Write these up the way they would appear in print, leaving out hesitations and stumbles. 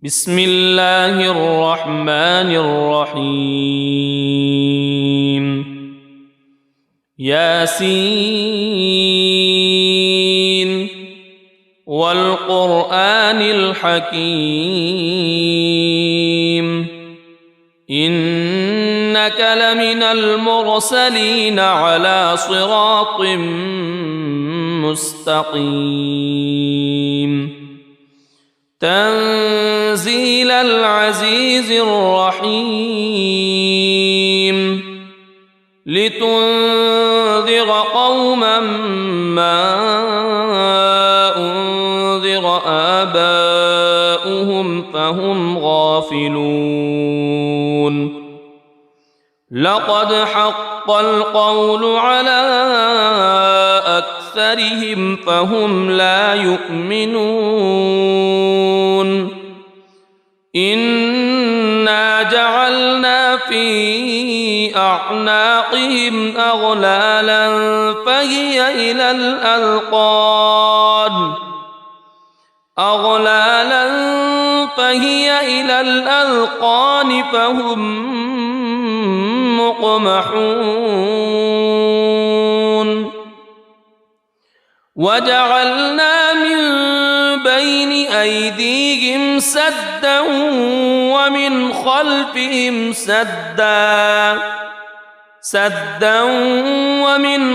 بسم الله الرحمن الرحيم ياسين والقرآن الحكيم إنك لمن المرسلين على صراط مستقيم تنزيل العزيز الرحيم لتنذر قوما ما أنذر آباؤهم فهم غافلون لقد حق القول على أكثرهم فهم لا يؤمنون إنا جعلنا في أعناقهم أغلالا فهي إلى الأذقان فهم مقمحون وجعلنا من بين أيديهم سدا ومن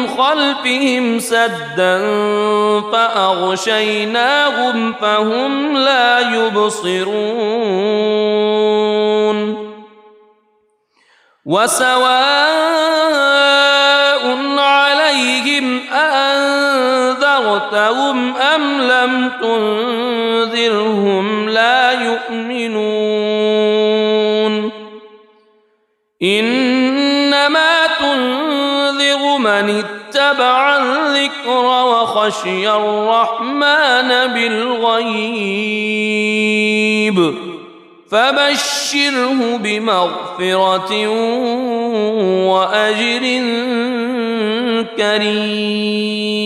خلفهم سدا فأغشيناهم فهم لا يبصرون وسواء عليهم أأنذرتهم أم لم تنذرهم لا يؤمنون إنما تنذر من اتبع الذكر وخشي الرحمن بالغيب فبشره بمغفرة وأجر كريم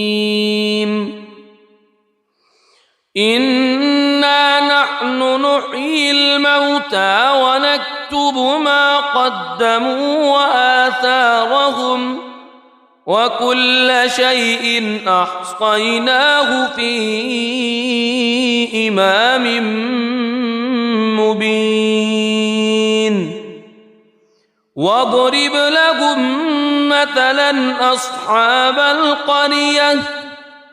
إنا نحن نحيي الموتى ونكتب ما قدموا وآثارهم وكل شيء أحصيناه في إمام مبين واضرب لهم مثلا أصحاب القرية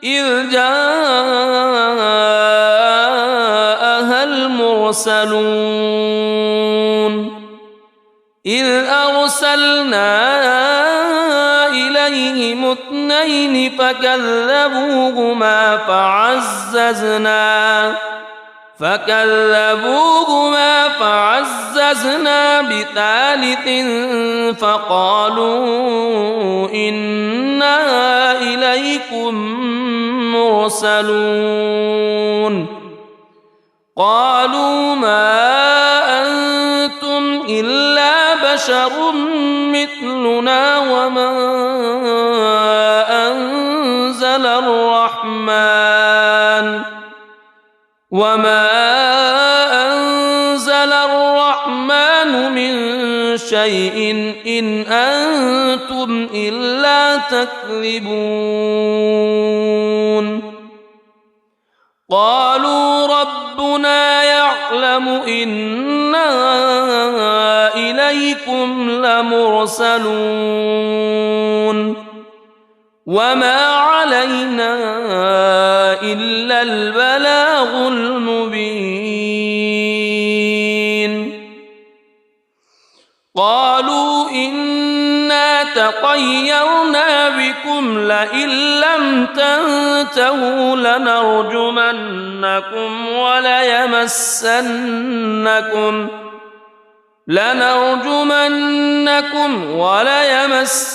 إذ جاءها المرسلون إذ أرسلنا إليهم اثنين فكذبوهما فعززنا بثالث فقالوا إنا إليكم مرسلون قالوا ما أنتم إلا بشر مثلنا وما أنزل الرحمن من شيء إن أنتم إلا تكذبون قالوا ربنا يعلم إنا إليكم لمرسلون وما علينا إلا البلاغ المبين قالوا إنا تطيرنا بكم لئن لم تنتهوا لنرجمنكم وليمسنكم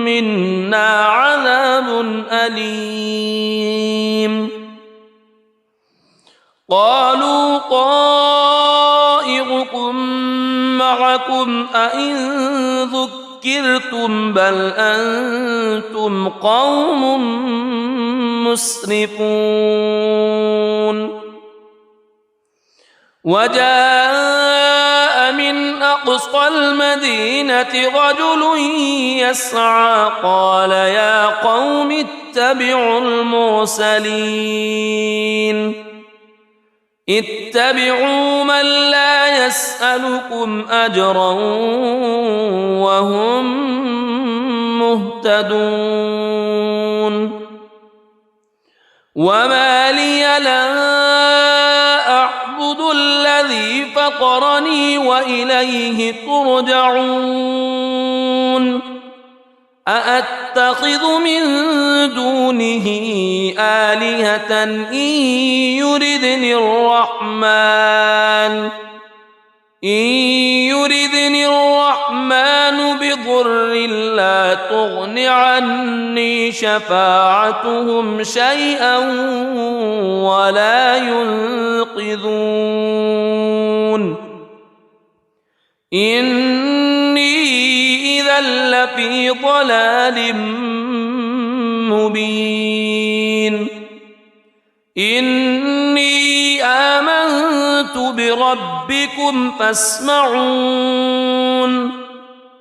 منا عذاب أليم قالوا طائركم معكم أئن ذكرتم بل أنتم قوم مسرفون وجاء من أقصى المدينة رجل يسعى قال يا قوم اتبعوا المرسلين اتبعوا من لا يسألكم أجرا وهم مهتدون وما لي لا أعبد الذي فطرني وإليه ترجعون أأتخذ من دونه آلهة إن يردني الرحمن بضر لا تغن عني شفاعتهم شيئا ولا ينقذون إني إذا لفي ضلال مبين إني آمنت بربكم فاسمعون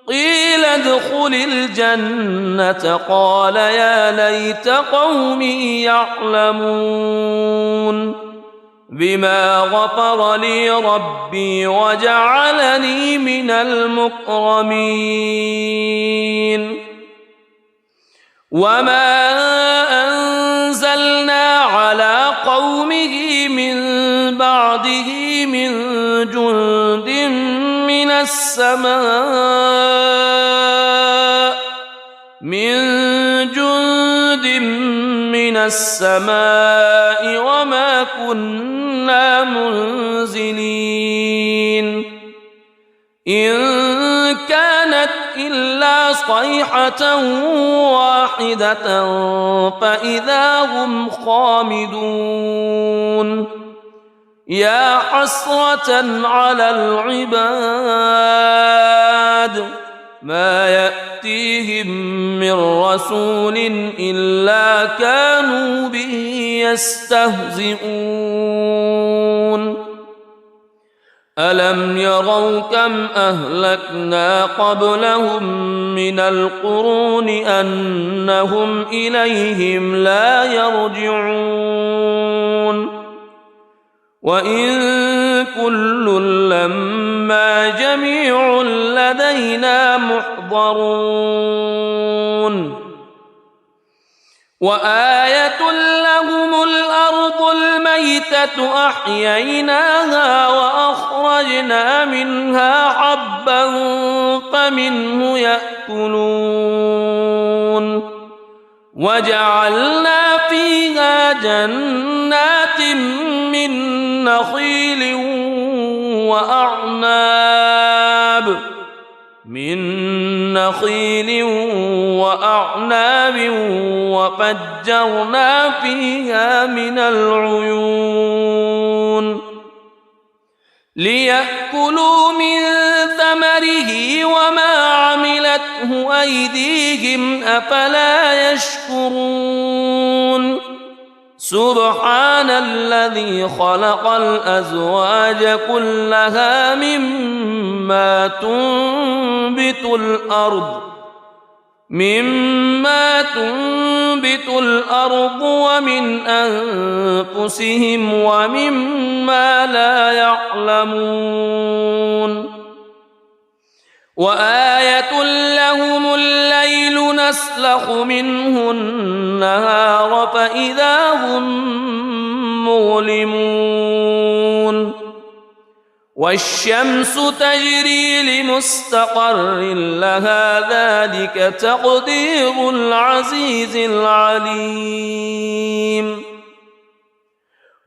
قيل ادخل الجنة قال يا ليت قومي يعلمون بما غفر لي ربي وجعلني من المكرمين وما أنزلنا على قومه من بعده من جند من السماء وما كنا منزلين إن كانت إلا صيحة واحدة فإذا هم خامدون يا حسرة على العباد ما يأتيهم من رسول إلا كانوا به يستهزئون ألم يروا كم أهلكنا قبلهم من القرون أنهم إليهم لا يرجعون وإن كل لما جميع لدينا محضرون وآية لهم الأرض الميتة أحييناها وأخرجنا منها حبا فمنه يأكلون وجعلنا فيها جنات من نخيل وأعناب وفجرنا فيها من العيون ليأكلوا من ثمره وما عملته أيديهم أفلا يشكرون سبحان الذي خلق الأزواج كلها مما تنبت الأرض ومن أنفسهم ومما لا يعلمون وآية لهم الليل نسلخ منه النهار فإذا هم مظلمون والشمس تجري لمستقر لها ذلك تقدير العزيز العليم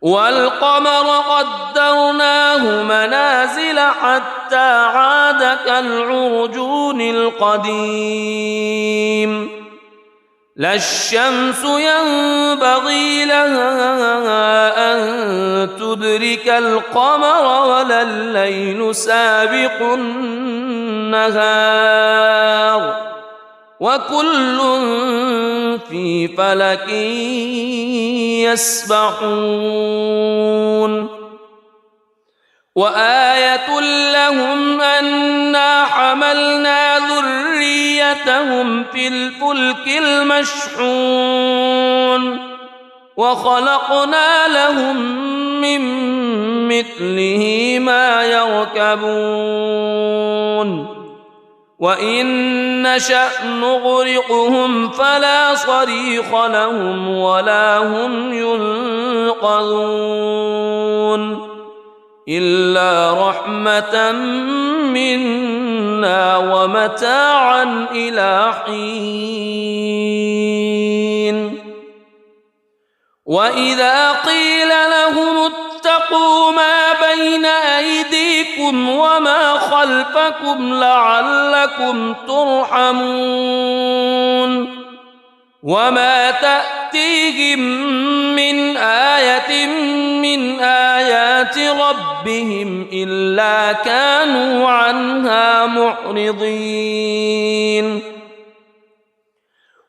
والقمر قدرناه منازل حتى عاد كالعرجون القديم لا الشمس ينبغي لها أن تدرك القمر ولا الليل سابق النهار وكل في فلك يسبحون وآية لهم أنا حملنا ذريتهم في الفلك المشحون وخلقنا لهم من مثله ما يركبون وإن نشأ نغرقهم فلا صريخ لهم ولا هم ينقذون إلا رحمة منا ومتاعا إلى حين وإذا قيل لهم اتقوا ما بين أيديكم وما خلفكم لعلكم ترحمون وما تأتيهم من آية من آيات ربهم إلا كانوا عنها معرضين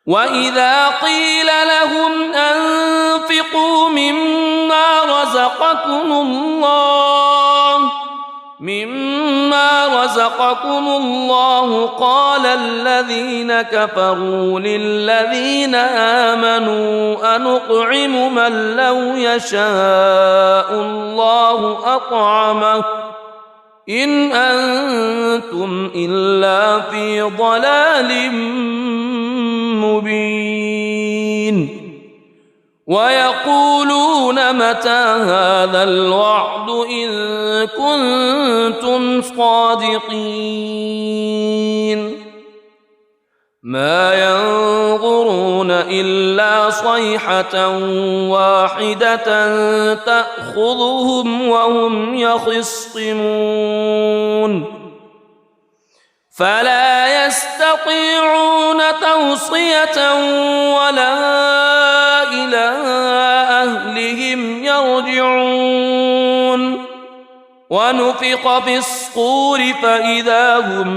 وإذا قيل لهم أنفقوا مما رزقكم الله قال الذين كفروا للذين آمنوا أنطعم من لو يشاء الله أطعمه إن أنتم إلا في ضلال مبين ويقولون متى هذا الوعد إن كنتم صادقين ما ينظرون إلا صيحة واحدة تأخذهم وهم يخصمون فلا يستطيعون توصية ولا إلى أهلهم يرجعون ونفخ في الصور فإذا هم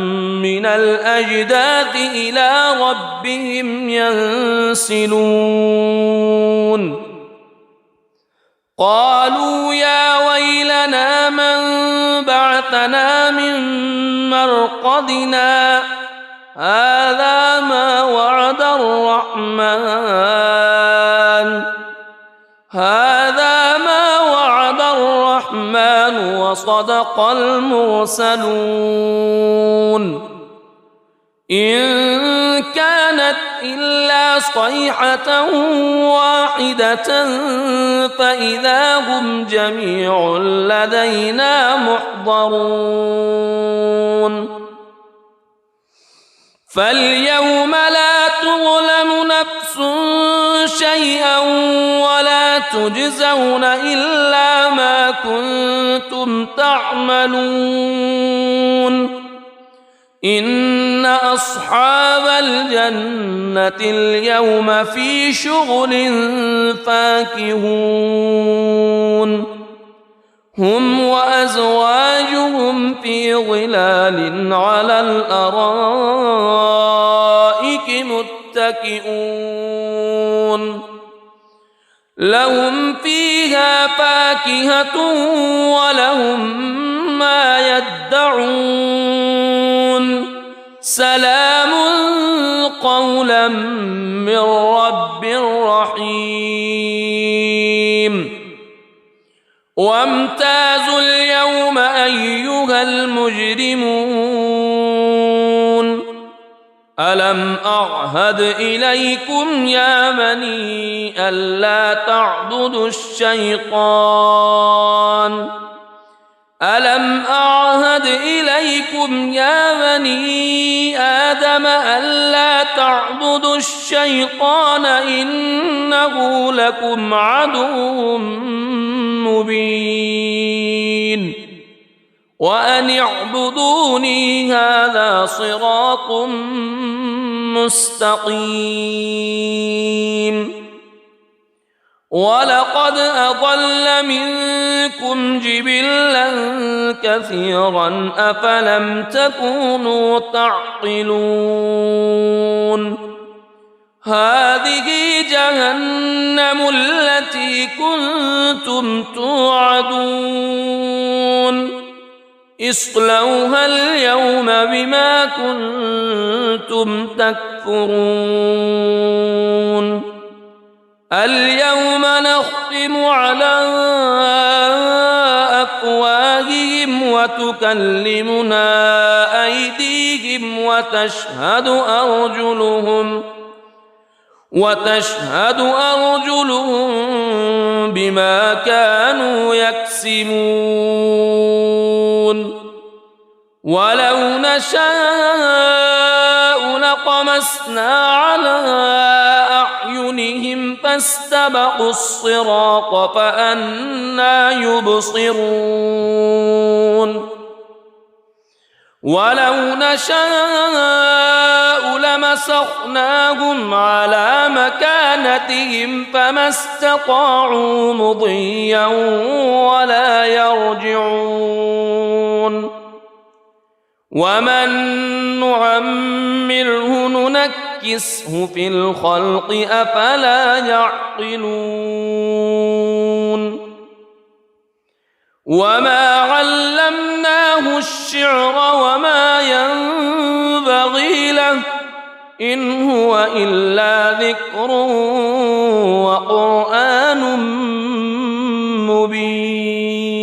من الأجداث إلى ربهم ينسلون قالوا يا ويلنا من بعثنا من مرقدنا هذا ما وعد الرحمن وصدق المرسلون إن كانت إلا صيحة واحدة فإذا هم جميع لدينا محضرون فاليوم لا تظلم نفس شيئا ولا تجزون إلا ما كنتم تعملون إن أصحاب الجنة اليوم في شغل فاكهون هم وأزواجهم في ظلال على الأرائك متكئون لهم فيها فاكهة ولهم ما يدعون سلام قولا من رب رحيم وامتازوا اليوم أيها المجرمون ألم أعهد إليكم يا بني ألا تعبدوا الشيطان ألم أعهد إليكم يا بني آدم ألا تعبدوا الشيطان إنه لكم عدو مبين وأن اعبدوني هذا صراط مستقيم ولقد أضل منكم جبلا كثيرا أفلم تكونوا تعقلون هذه جهنم التي كنتم توعدون اصلوها اليوم بما كنتم تكفرون اليوم نختم على أفواههم وتكلمنا أيديهم وتشهد أرجلهم بما كانوا يكسبون ولو نشاء لطمسنا على أعينهم فاستبقوا الصراط فأنى يبصرون ولو نشاء لمسخناهم على مكانتهم فما استطاعوا مضيا ولا يرجعون ومن نعمره ننكسه في الخلق أفلا يعقلون وما علمناه الشعر وما ينبغي له إن هو إلا ذكر وقرآن مبين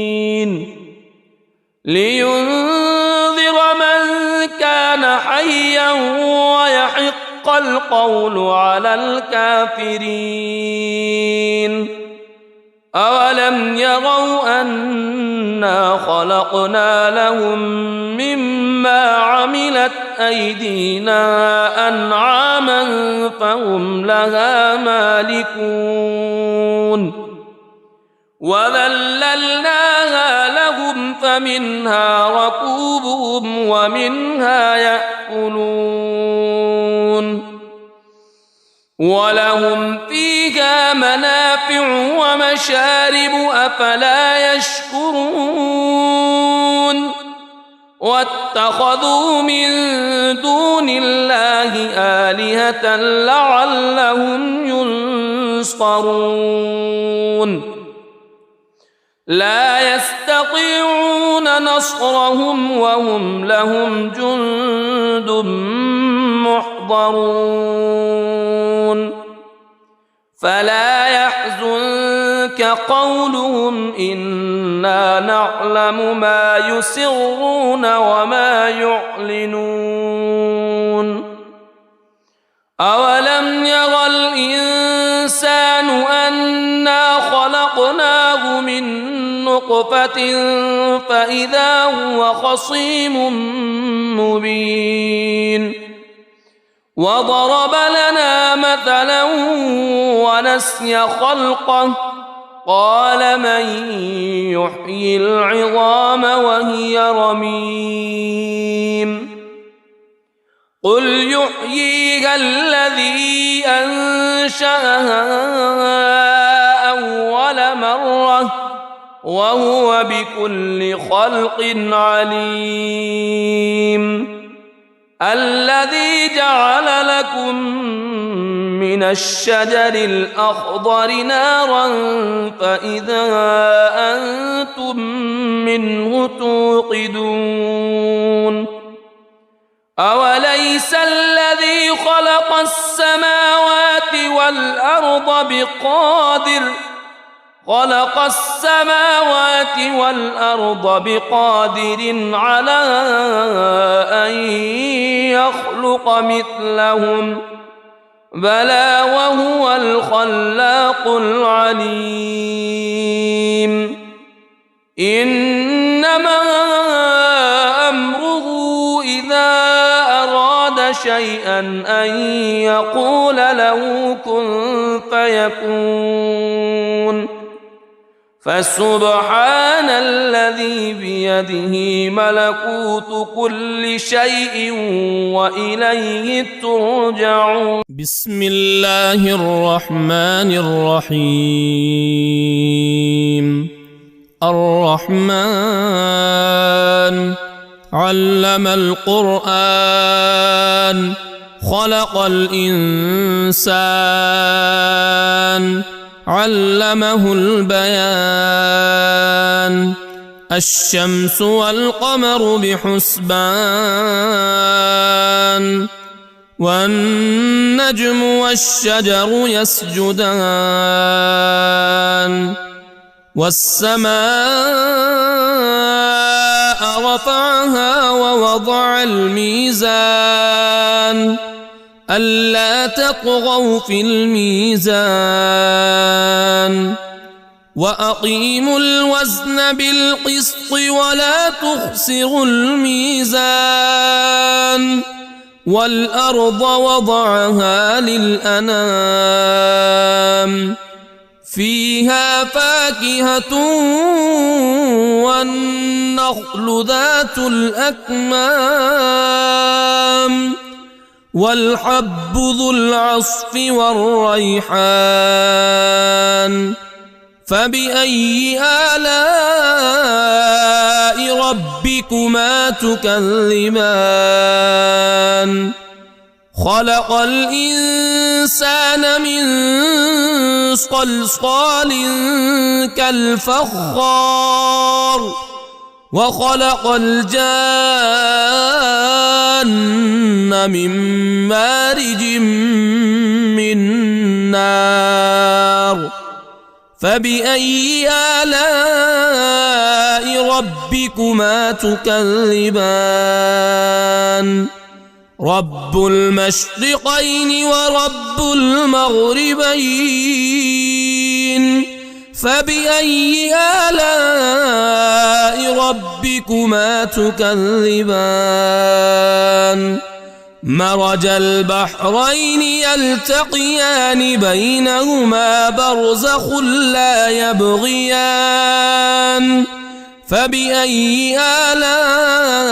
لينذر من كان حيا ويحق القول على الكافرين أولم يروا أنا خلقنا لهم مما عملت أيدينا أنعاما فهم لها مالكون وذللناها لهم فمنها ركوبهم ومنها يأكلون ولهم فيها منافع ومشارب أفلا يشكرون واتخذوا من دون الله آلهة لعلهم ينصرون لا يستطيعون نصرهم وهم لهم جند محضرون فلا يحزنك قولهم إنا نعلم ما يسرون وما يعلنون أولم ير الإنسان أنا خلقناه من نطفة فإذا هو خصيم مبين وضرب لنا مثلا ونسي خلقه قال من يحيي العظام وهي رميم قل يحييها الذي أنشأها أول مرة وهو بكل خلق عليم الذي جعل لكم من الشجر الأخضر نارا فإذا أنتم منه توقدون أوليس الذي خلق السماوات والأرض بقادر على أن يخلق مثلهم بلى وهو الخلاق العليم إنما أمره إذا أراد شيئا أن يقول له كن فيكون فسبحان الذي بيده ملكوت كل شيء وإليه ترجعون بسم الله الرحمن الرحيم الرحمن علم القرآن خلق الإنسان علمه البيان الشمس والقمر بحسبان والنجم والشجر يسجدان والسماء رفعها ووضع الميزان ألا تطغوا في الميزان وأقيموا الوزن بالقسط ولا تخسروا الميزان والأرض وضعها للأنام فيها فاكهة والنخل ذات الأكمام والحب ذو العصف والريحان فبأي آلاء ربكما تكذبان خلق الإنسان من صلصال كالفخار وخلق الجان من مارج من نار فبأي آلاء ربكما تكذبان رب المشرقين ورب المغربين فبأي آلاء ربكما تكذبان مرج البحرين يلتقيان بينهما برزخ لا يبغيان فبأي آلاء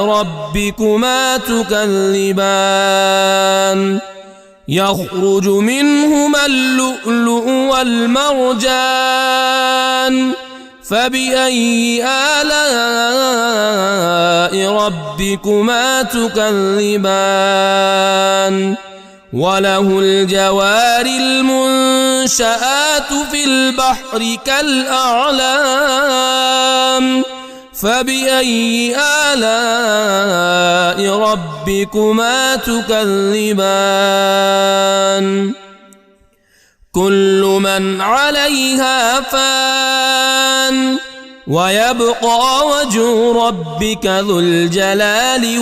ربكما تكذبان يخرج منهما اللؤلؤ والمرجان فبأي آلاء ربكما تكذبان وله الجوار المنشآت في البحر كالأعلام فبأي آلاء ربكما تكذبان كل من عليها فان ويبقى وجه ربك ذو الجلال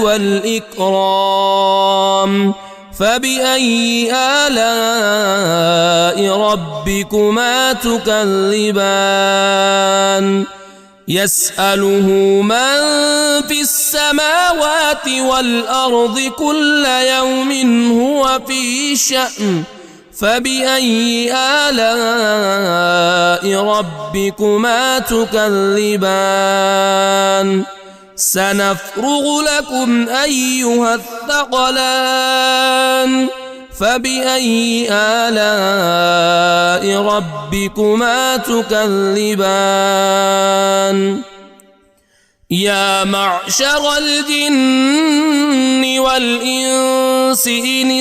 والإكرام فبأي آلاء ربكما تكذبان يسأله من في السماوات والأرض كل يوم هو في شأن فبأي آلاء ربكما تكذبان سنفرغ لكم أيها الثقلان فبأي آلاء ربكما تكذبان يا معشر الجن والإنس إن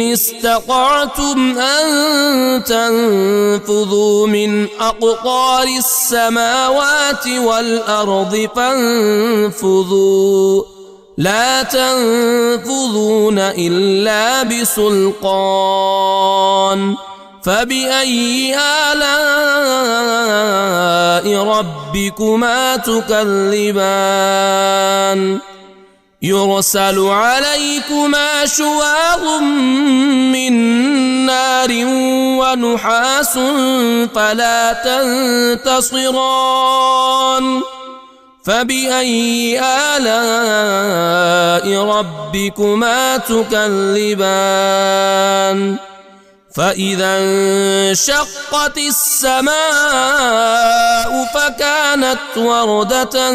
استطعتم أن تنفذوا من أقطار السماوات والأرض فانفذوا لا تنفذون إلا بسلطان فبأي آلاء ربكما تكذبان يرسل عليكما شواظ من نار ونحاس فلا تنتصران فبأي آلاء ربكما تكذبان فإذا انشقت السماء فكانت وردة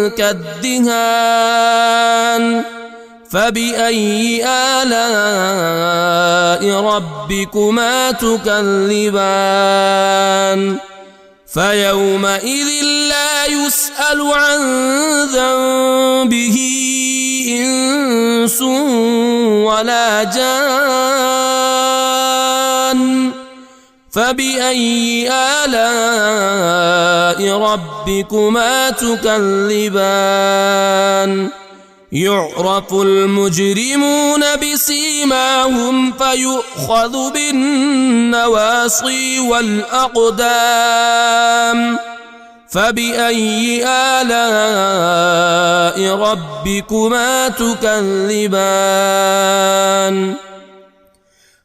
كالدهان فبأي آلاء ربكما تكذبان فيومئذ لا يسأل عن ذنبه إنس ولا جان فبأي آلاء ربكما تكذبان يعرف المجرمون بسيماهم فيؤخذ بالنواصي والأقدام فبأي آلاء ربكما تكذبان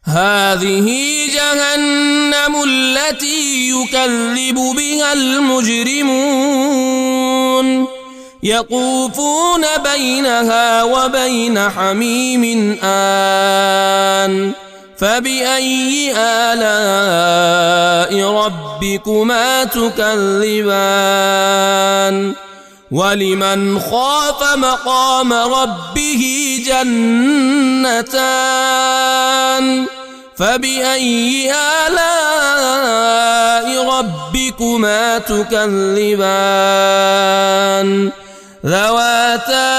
هذه جهنم التي يكذب بها المجرمون يطوفون بينها وبين حميم آن فبأي آلاء ربكما تكذبان ولمن خاف مقام ربه جنتان فبأي آلاء ربكما تكذبان ذواتا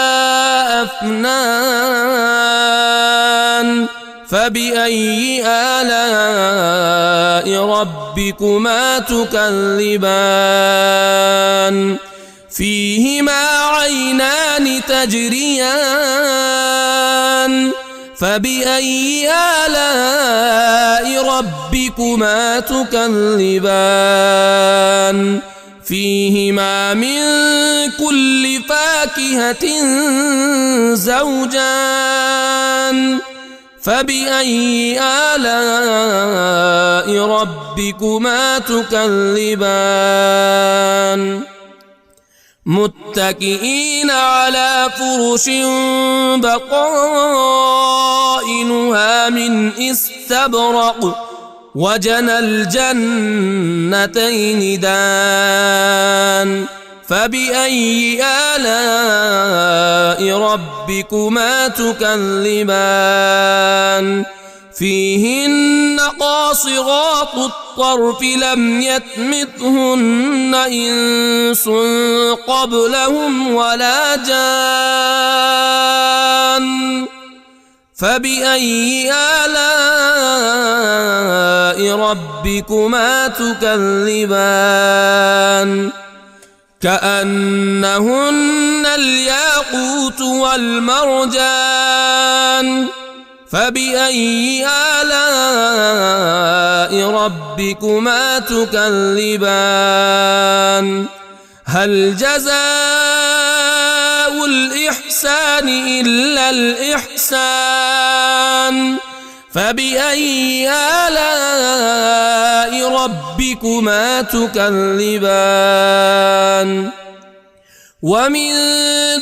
أفنان فبأي آلاء ربكما تكذبان فيهما عينان تجريان فبأي آلاء ربكما تكذبان فيهما من كل فاكهة زوجان فبأي آلاء ربكما تكذبان متكئين على فرش بطائنها من استبرق وجنى الجنتين دان فبأي آلاء ربكما تكذبان فيهن قاصرات الطرف لم يطمثهن إنس قبلهم ولا جان فبأي آلاء ربكما تكذبان كأنهن الياقوت والمرجان فبأي آلاء ربكما تكذبان هل جزاء الإحسان إلا الإحسان فبأي آلاء ربكما تكذبان ومن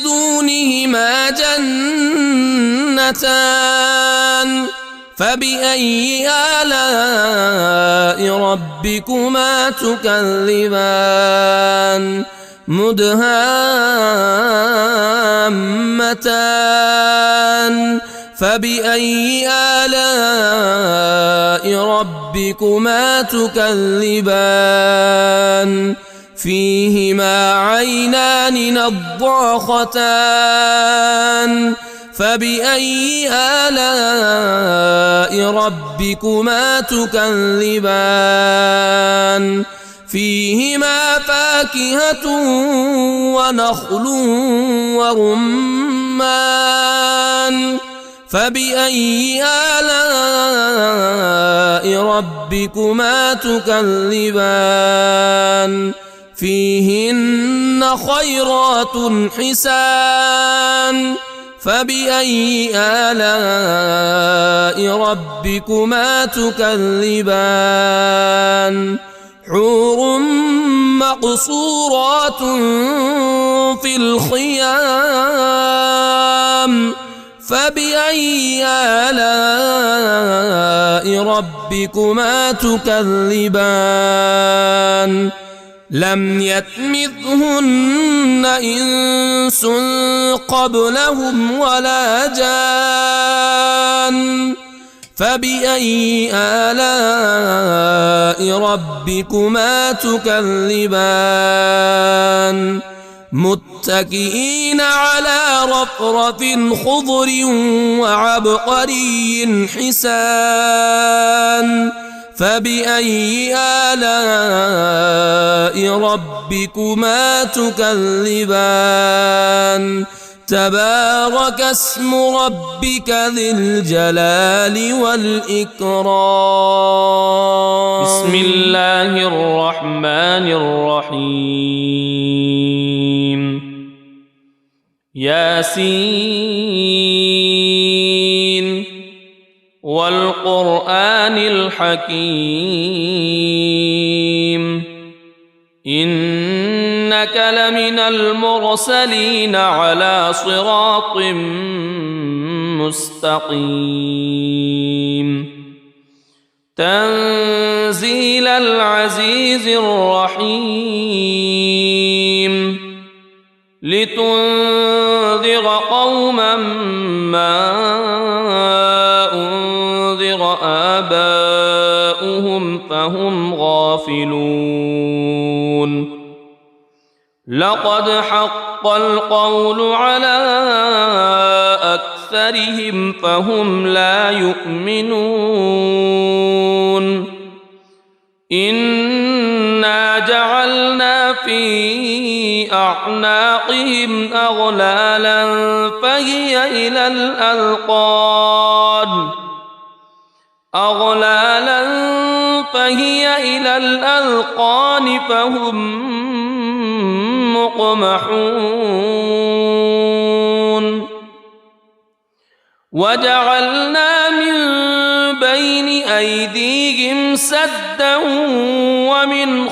دونهما جنتان فبأي آلاء ربكما تكذبان مدهامتان فبأي آلاء ربكما تكذبان فيهما عينان نضاختان فبأي آلاء ربكما تكذبان فيهما فاكهة ونخل ورمان فبأي آلاء ربكما تكذبان فيهن خيرات حسان فبأي آلاء ربكما تكذبان حور مقصورات في الخيام فبأي آلاء ربكما تكذبان لم يطمثهن إنس قبلهم ولا جان فبأي آلاء ربكما تكذبان متكئين على رفرف خضر وعبقري حسان فبأي آلاء ربكما تكذبان تبارك اسم ربك ذي الجلال والإكرام بسم الله الرحمن الرحيم ياسين والقرآن الحكيم إنك لمن المرسلين على صراط مستقيم تنزيل العزيز الرحيم لتنذر قوما ما أنذر آباؤهم فهم غافلون لقد حق القول على أكثرهم فهم لا يؤمنون إنا جعلنا في أعناقهم أغلالا فهي إلى الأذقان فهم مقمحون وجعلنا من بين أيديهم سدا ومن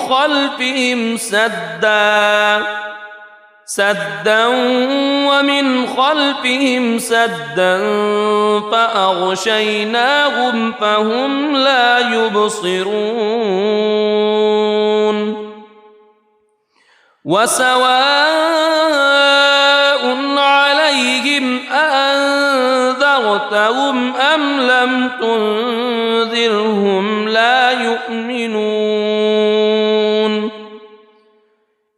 خلفهم سدا فأغشيناهم فهم لا يبصرون وسواء عليهم أأنذرتهم أم لم تنذرهم لا يؤمنون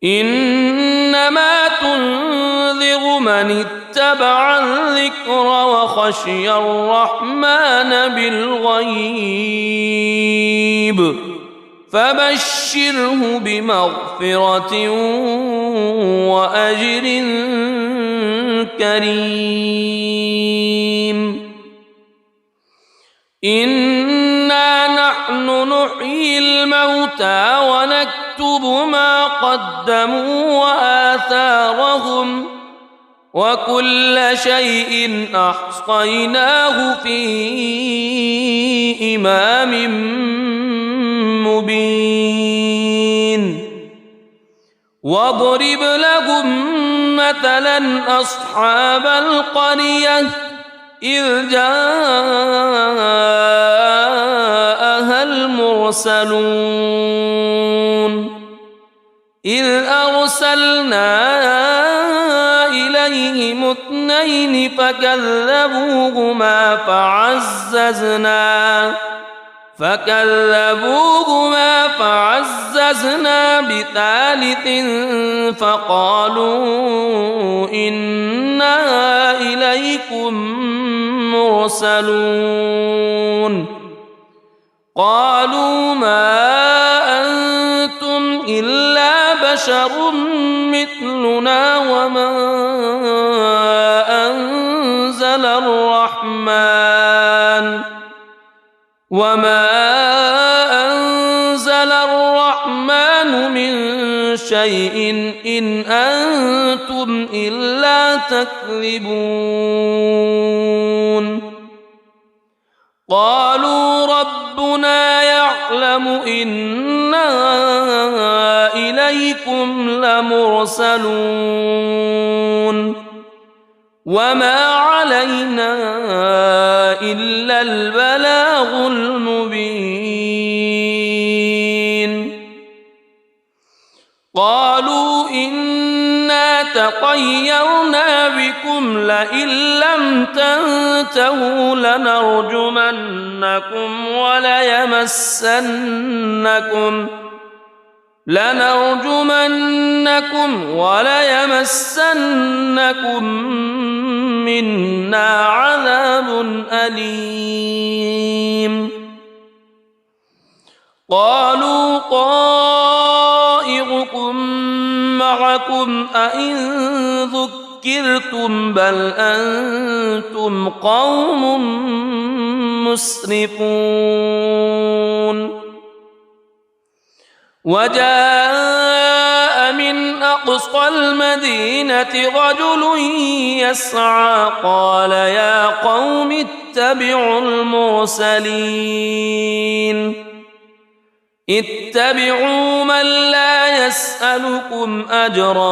إنما تنذر من اتبع الذكر وخشي الرحمن بالغيب فبشره بمغفرة وأجر كريم إنا نحن نحيي الموتى ونكتب ما قدموا وآثارهم وكل شيء أحصيناه في إمام مبين واضرب لهم مثلا أصحاب القرية إذ جاءها المرسلون إذ أرسلنا إليهم اثنين فكذبوهما فعززنا بثالث فقالوا إنا إليكم مرسلون قالوا ما أنتم إلا بشر مثلنا وما أنزل الرحمن من شيء إن أنتم إلا تكذبون قالوا ربنا يعلم إنا إليكم لمرسلون وما علينا إلا البلاغ المبين قالوا إنا تطيرنا بكم لئن لم تنتهوا لنرجمنكم وليمسنكم منا عذاب أليم قالوا طائركم معكم أئن ذكرتم بل أنتم قوم مسرفون وجاء من أقصى المدينة رجل يسعى قال يا قوم اتبعوا المرسلين اتبعوا من لا يسألكم أجرا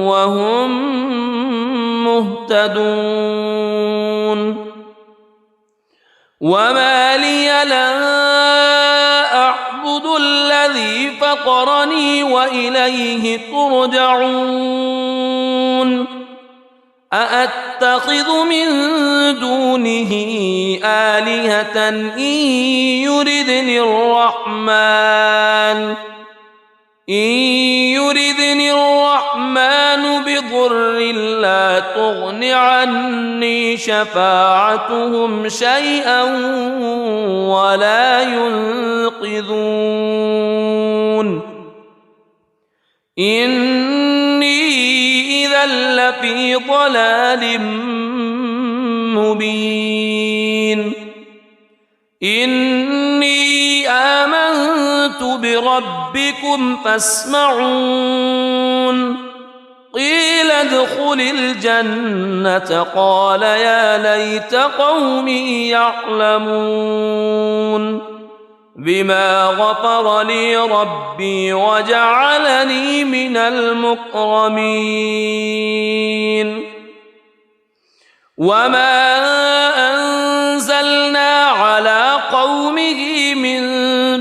وهم مهتدون وما لي لا أعبد الذي فطرني وإليه ترجعون أأتخذ من دونه آلهة إن يردني الرحمن بضر لا تغن عني شفاعتهم شيئا ولا ينقذون إني إذا لفي ضلال مبين إني آمنت بربكم فاسمعون قيل ادخل الجنة قال يا ليت قومي يعلمون بما غفر لي ربي وجعلني من المكرمين وما أنزلنا على قومه من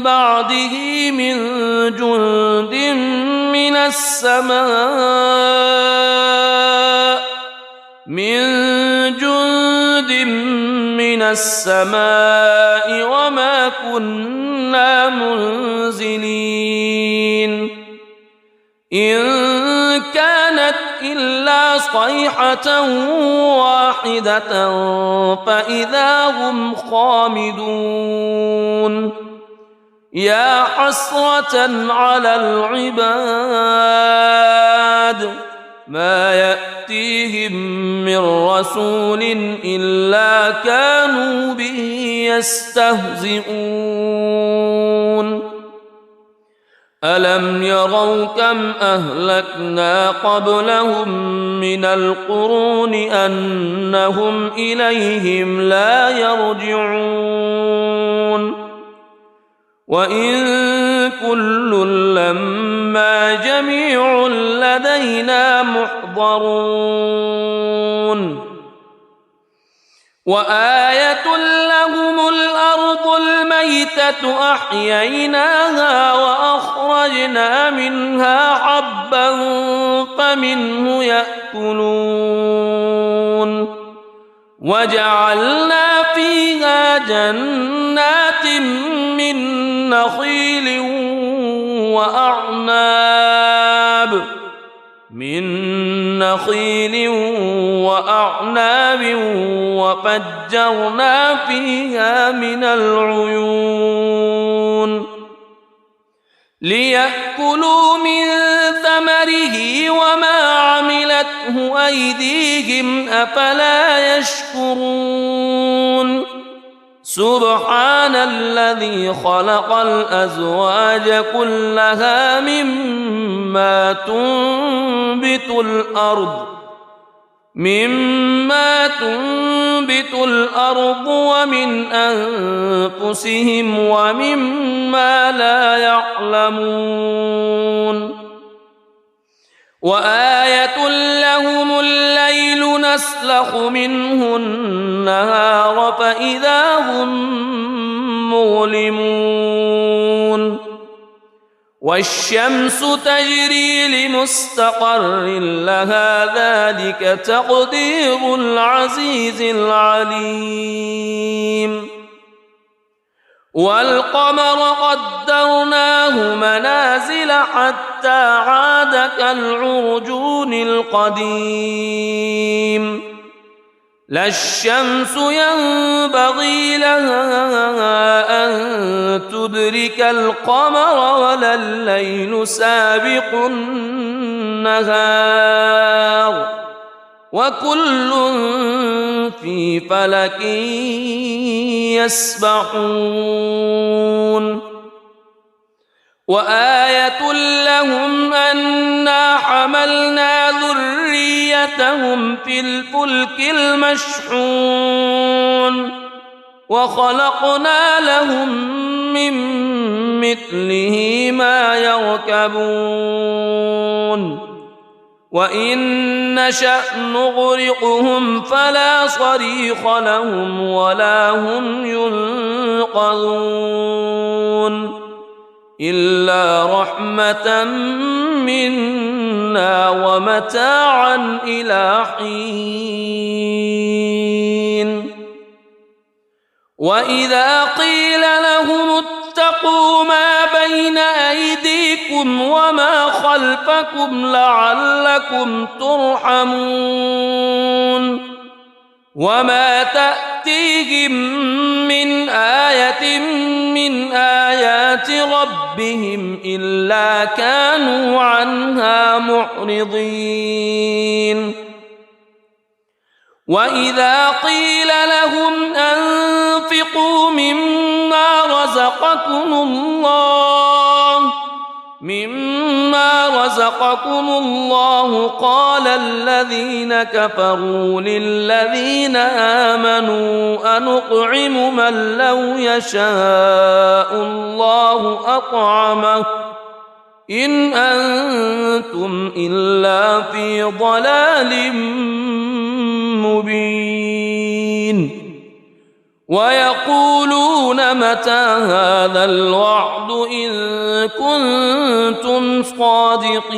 بعده من جند من السماء وما كنا منزلين إن كانت إلا صيحة واحدة فإذا هم خامدون يا حسرة على العباد ما يأتيهم من رسول إلا كانوا به يستهزئون ألم يروا كم أهلكنا قبلهم من القرون أنهم إليهم لا يرجعون وإن كل لما جميع لدينا محضرون وآية لهم الأرض الميتة أحييناها وأخرجنا منها حبا فمنه يأكلون وجعلنا فيها جنات من نخيل وأعناب وفجرنا فيها من العيون ليأكلوا من ثمره وما عملته أيديهم أفلا يشكرون سبحان الذي خلق الأزواج كلها مما تنبت الأرض ومن أنفسهم ومما لا يعلمون وآية لهم الليل نسلخ منه النهار فإذا هم مظلمون والشمس تجري لمستقر لها ذلك تقدير العزيز العليم والقمر قدرناه منازل حتى عاد كالعرجون القديم لا الشمس ينبغي لها أن تدرك القمر ولا الليل سابق النهار وكل في فلك يسبحون وآية لهم أنا حملنا ذريتهم في الفلك المشحون وخلقنا لهم من مثله ما يركبون وإن نشأ نغرقهم فلا صريخ لهم ولا هم ينقذون إلا رحمة منا ومتاعا إلى حين وإذا قيل لهم اتقوا ما بين أيديكم وما خلفكم لعلكم ترحمون وما تأتيهم من آية من آيات ربهم إلا كانوا عنها معرضين وإذا قيل لهم أنفقوا مما رزقكم الله قال الذين كفروا للذين آمنوا أنطعم من لو يشاء الله أطعمه إن أنتم إلا في ضلال مبين ويقولون متى هذا الوعد إن كنتم صادقين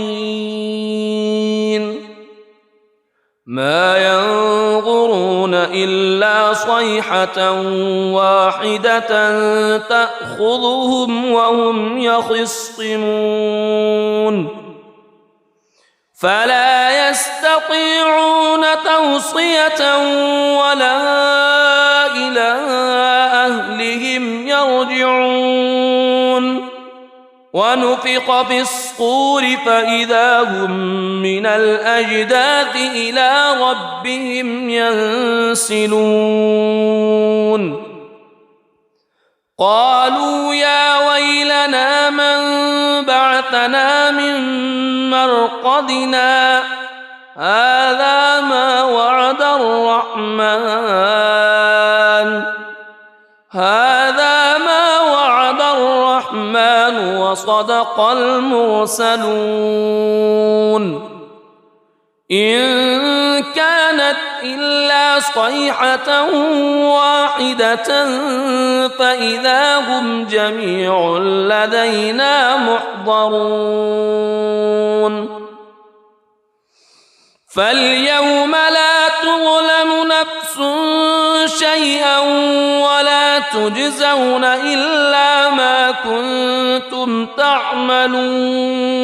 ما ينظرون إلا صيحة واحدة تأخذهم وهم يخصمون فلا يستطيعون توصية ولا إلى أهلهم يرجعون ونفخ في الصور فإذا هم من الأجداث إلى ربهم ينسلون قالوا يا ويلنا من بعثنا من مرقدنا هذا ما وعد الرحمن وصدق المرسلون إن كانت إلا صيحة واحدة فإذا هم جميع لدينا محضرون فاليوم لا تظلم نفس شيئا ولا تجزون إلا ما كنتم تعملون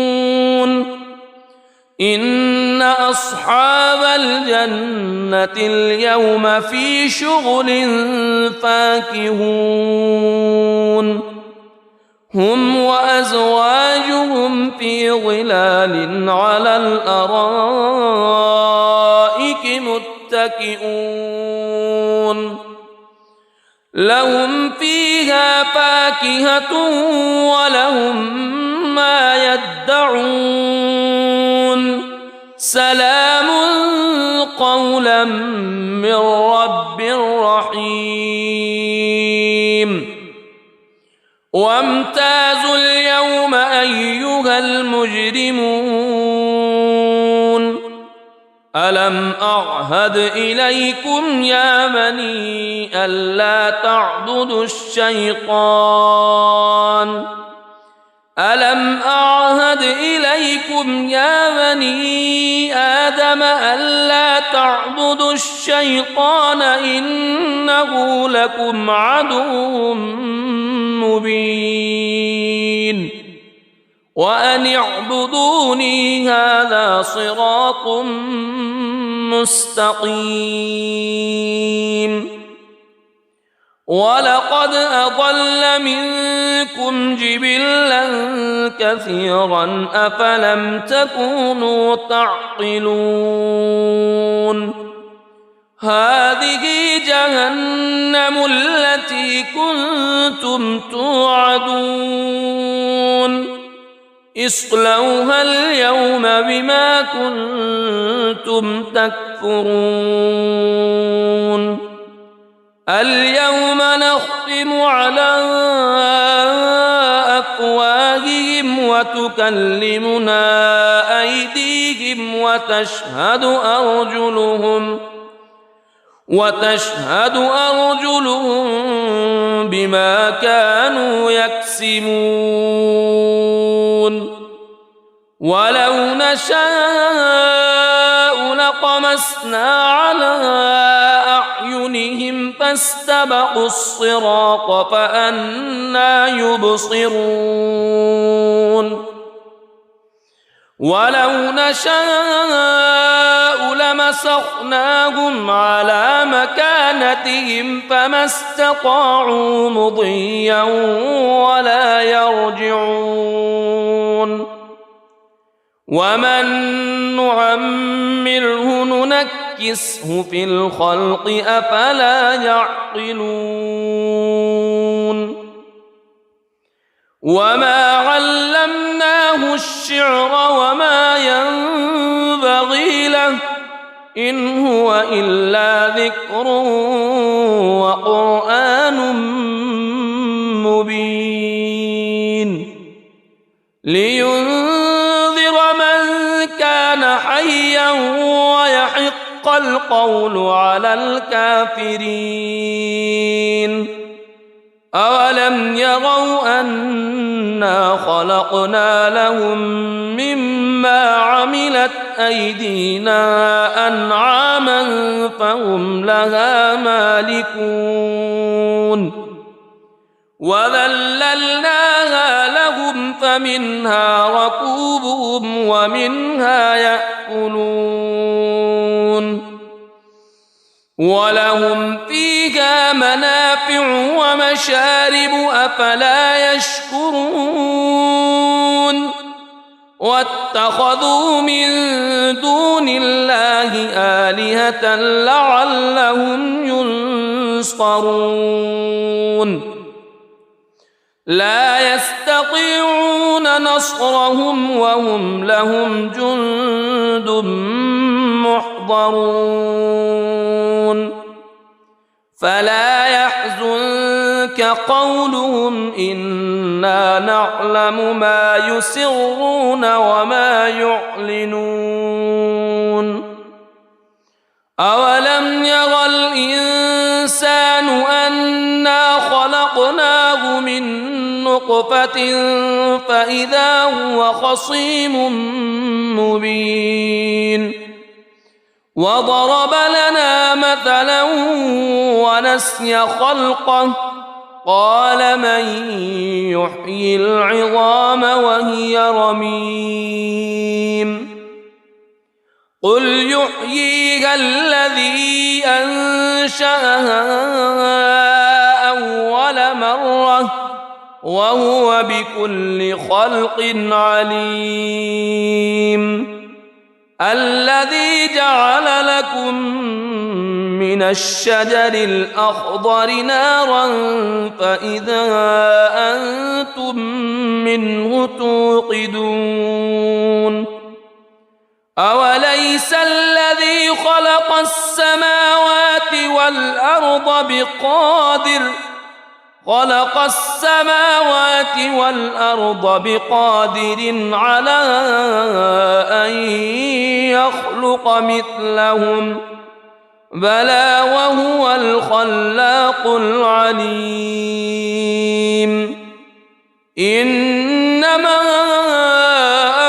إن أصحاب الجنة اليوم في شغل فاكهون هم وأزواجهم في ظلال على الأرائك متكئون لهم فيها فاكهة ولهم ما يدعون سلام قولا من رب رحيم وامتازوا اليوم أيها المجرمون ألم أعهد إليكم يا بني ألا تعبدوا الشيطان ألم أعهد إليكم يا بني آدم ألا تعبدوا الشيطان إنه لكم عدو مبين وأن اعبدوني هذا صراط مستقيم ولقد أضل منكم جبلا كثيرا أفلم تكونوا تعقلون هذه جهنم التي كنتم توعدون اصلوها اليوم بما كنتم تكفرون اليوم نختم على أفواههم وتكلمنا أيديهم وتشهد أرجلهم بما كانوا يكسبون ولو نشاء لطمسنا على أعينهم فاستبقوا الصراط فأنى يبصرون ولو نشاء لمسخناهم على مكانتهم فما استطاعوا مضيا ولا يرجعون ومن نعمره ننكسه في الخلق أفلا يعقلون وما علمناه الشعر وما ينبغي له إن هو إلا ذكر وقرآن مبين لينذر من كان حيا ويحق القول على الكافرين أولم يروا أنا خلقنا لهم مما عملت أيدينا أنعاما فهم لها مالكون وذللناها لهم فمنها ركوبهم ومنها يأكلون ولهم فيها منافع ومشارب أفلا يشكرون واتخذوا من دون الله آلهة لعلهم ينصرون لا يستطيعون نصرهم وهم لهم جند محضرون فلا يحزنك قولهم إنا نعلم ما يسرون وما يعلنون أولم ير الإنسان أنا خلقناه من نطفة فإذا هو خصيم مبين وضرب لنا مثلا ونسي خلقه قال من يحيي العظام وهي رميم قل يحييها الذي أنشأها أول مرة وهو بكل خلق عليم الذي جعل لكم من الشجر الأخضر نارا فإذا أنتم منه توقدون أوليس الذي خلق السماوات والأرض بقادر على أن يخلق مثلهم بلى وهو الخلاق العليم إنما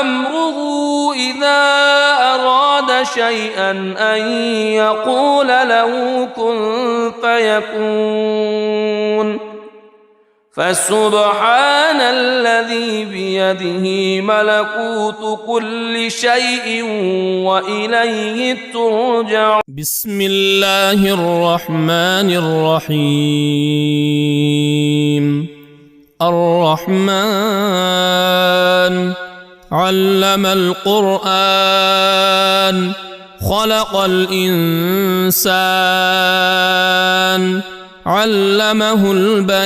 أمره إذا أراد شيئا أن يقول له كن فيكون فسبحان الذي الذي بيده ملكوت كل شيء وإليه ترجع. بسم الله الرحمن الرحيم. الرحمن علم القرآن خلق الإنسان علمه البيان.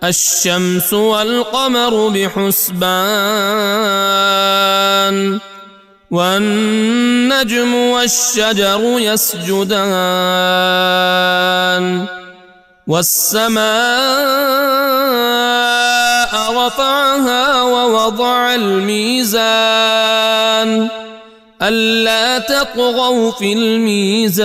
الشمس والقمر بحسبان والنجم والشجر يسجدان. والسماء رفعها ووضع الميزان ألا تطغوا في الميزان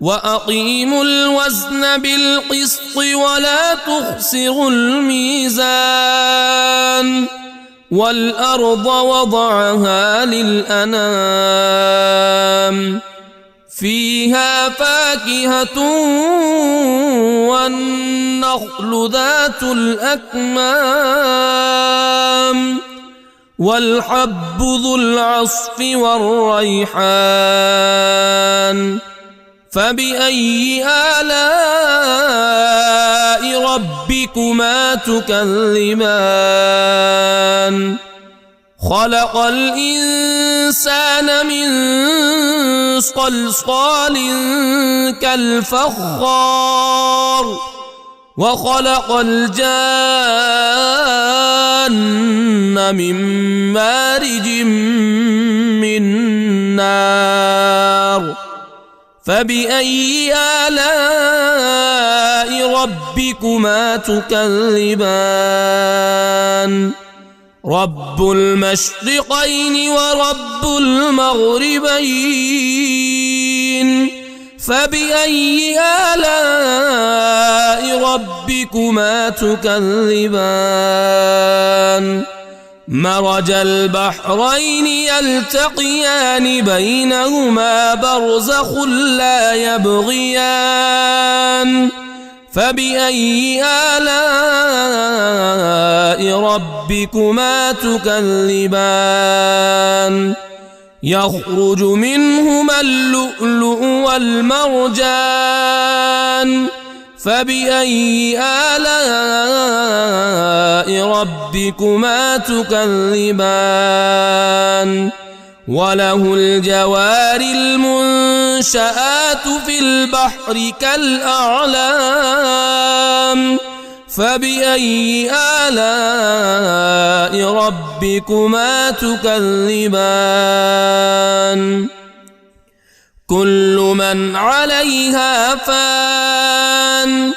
وأقيموا الوزن بالقسط ولا تخسروا الميزان. والأرض وضعها للأنام فيها فاكهة والنخل ذات الأكمام والحب ذو العصف والريحان. فبأي آلاء ربكما تكذبان؟ خلق الإنسان من صلصال كالفخار وخلق الجان من مارج من نار. فبأي آلاء ربكما تكذبان؟ رب المشرقين ورب المغربين. فبأي آلاء ربكما تكذبان؟ مرج البحرين يلتقيان بينهما برزخ لا يبغيان. فبأي آلاء ربكما تكذبان؟ يخرج منهما اللؤلؤ والمرجان. فبأي آلاء ربكما تكذبان؟ وله الجوار المنشآت في البحر كالأعلام. فبأي آلاء ربكما تكذبان؟ كل من عليها فان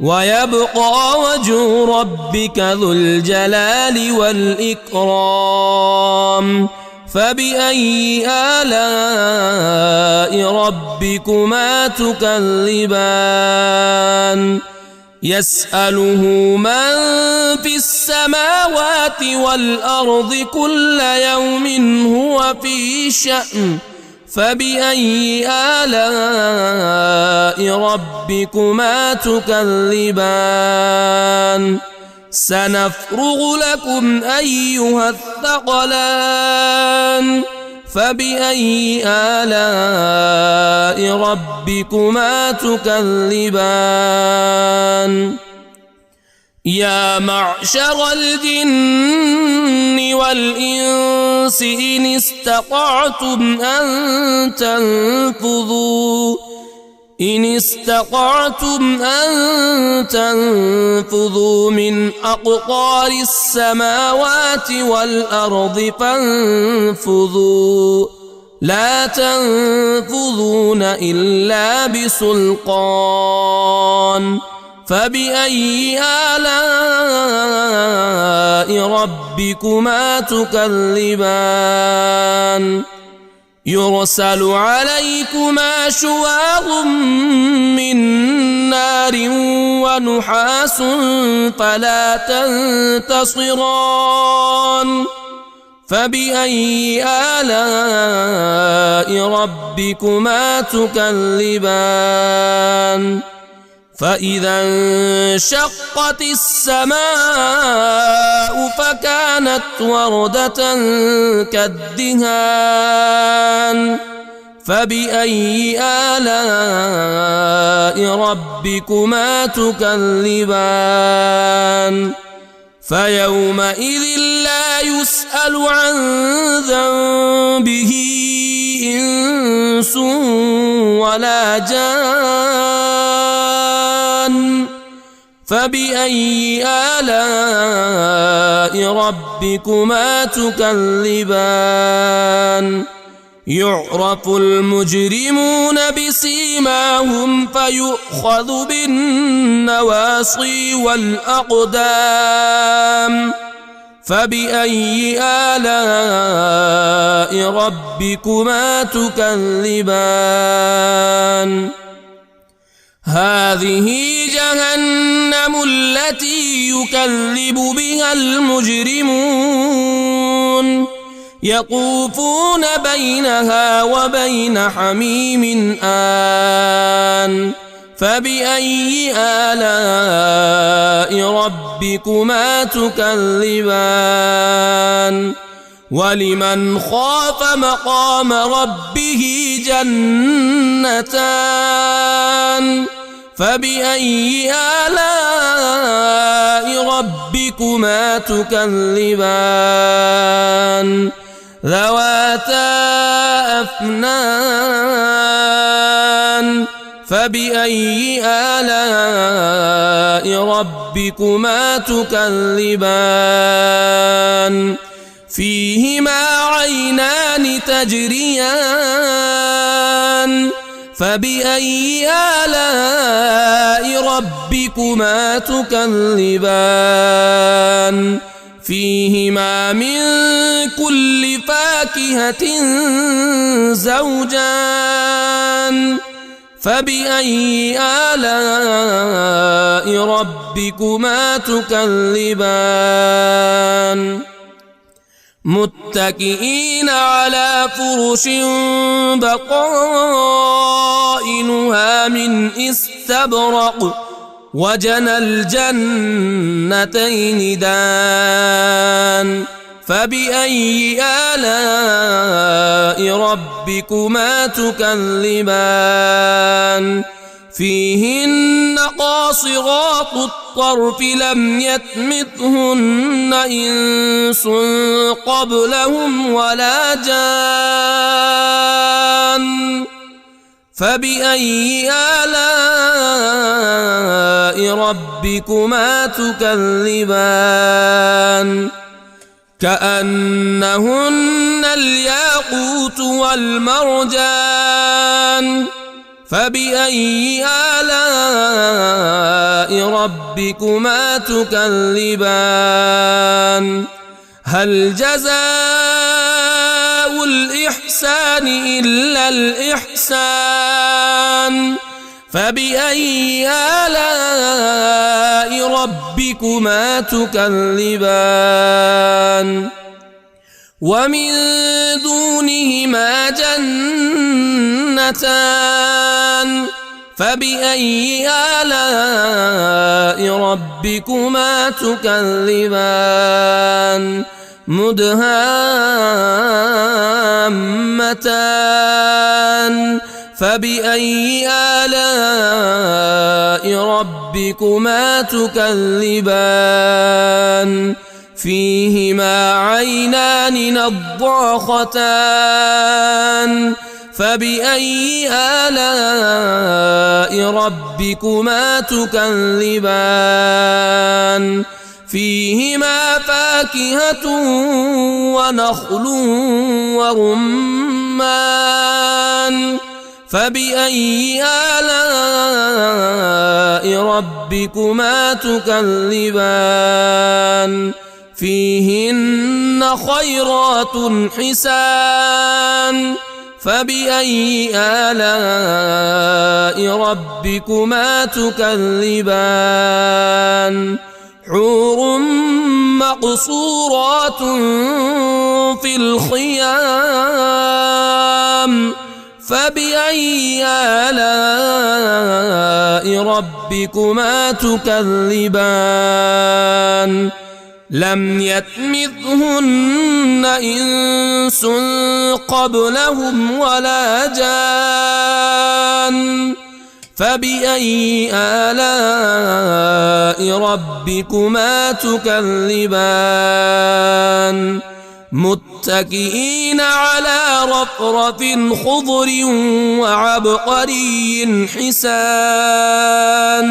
ويبقى وجه ربك ذو الجلال والإكرام. فبأي آلاء ربكما تكذبان؟ يسأله من في السماوات والأرض كل يوم هو في شأن. فبأي آلاء ربكما تكذبان؟ سنفرغ لكم أيها الثقلان. فبأي آلاء ربكما تكذبان؟ يا معشر الجن والإنس إن استطعتم أن تنفذوا من أقطار السماوات والأرض فانفذوا لا تنفذون إلا بسلطان. فبأي آلاء ربكما تكذبان؟ يرسل عليكما شواظ من نار ونحاس فلا تنتصران. فبأي آلاء ربكما تكذبان؟ فإذا انشقت السماء فكانت وردة كالدهان فبأي آلاء ربكما تكذبان فيومئذ لا يسأل عن ذنبه إنس ولا جان فبأي آلاء ربكما تكذبان يعرف المجرمون بسيماهم فيؤخذ بالنواصي والأقدام فبأي آلاء ربكما تكذبان هذه جهنم التي يكذب بها المجرمون يطوفون بينها وبين حميم آن فبأي آلاء ربكما تكذبان ولمن خاف مقام ربه جنتان فبأي آلاء ربكما تكذبان ذواتا أفنان فبأي آلاء ربكما تكذبان فيهما عينان تجريان فبأي آلاء ربكما تكذبان فيهما من كل فاكهة زوجان فبأي آلاء ربكما تكذبان متكئين على فرش بطائنها من استبرق وجنى الجنتين دان فبأي آلاء ربكما تكذبان فيهن قاصرات الطرف لم يطمثهن إنس قبلهم ولا جان فبأي آلاء ربكما تكذبان كأنهن الياقوت والمرجان فبأي آلاء ربكما تكذبان هل جزاء الإحسان إلا الإحسان فبأي آلاء ربكما تكذبان ومن دونهما جنتان فبأي آلاء ربكما تكذبان مدهامتان فبأي آلاء ربكما تكذبان فيهما عينان نضاختان فبأي آلاء ربكما تكذبان فيهما فاكهة ونخل ورمان فبأي آلاء ربكما تكذبان فيهن خيرات حسان فبأي آلاء ربكما تكذبان حور مقصورات في الخيام فبأي آلاء ربكما تكذبان لم يطمثهن إنس قبلهم ولا جان فبأي آلاء ربكما تكذبان متكئين على رفرف خضر وعبقري حسان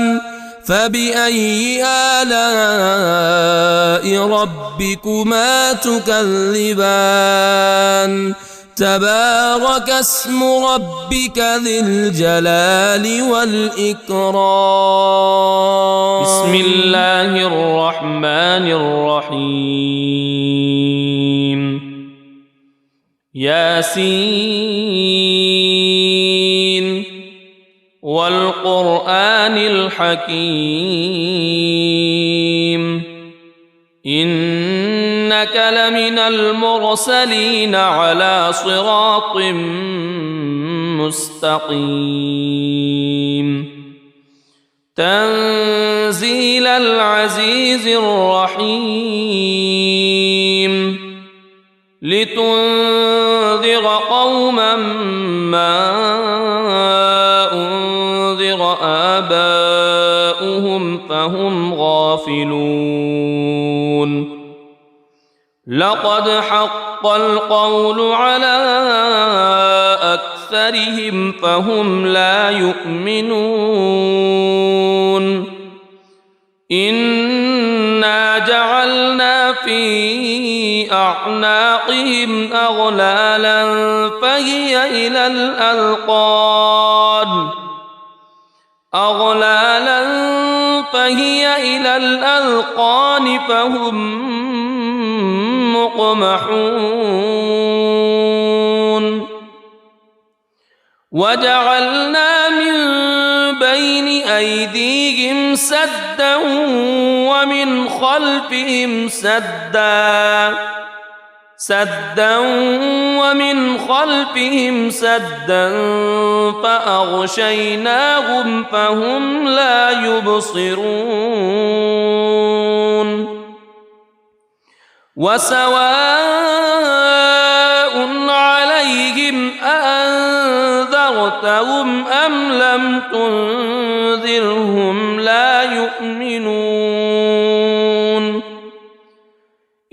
فبأي آلاء ربكما تكذبان تبارك اسم ربك ذي الجلال والإكرام. بسم الله الرحمن الرحيم. ياسين والقرآن الحكيم إنك لمن المرسلين على صراط مستقيم تنزيل العزيز الرحيم لتنذر قوما ما أنذر آباؤهم فهم غافلون لقد حق القول على أكثرهم فهم لا يؤمنون إنا جعلنا في أعناقهم أغلالا فهي إلى الأذقان فهم مقمحون وجعلنا من بين أيديهم سدا ومن خلفهم سدا فأغشيناهم فهم لا يبصرون وسواء عليهم أأنذرتهم أم لم تنذرهم لا يؤمنون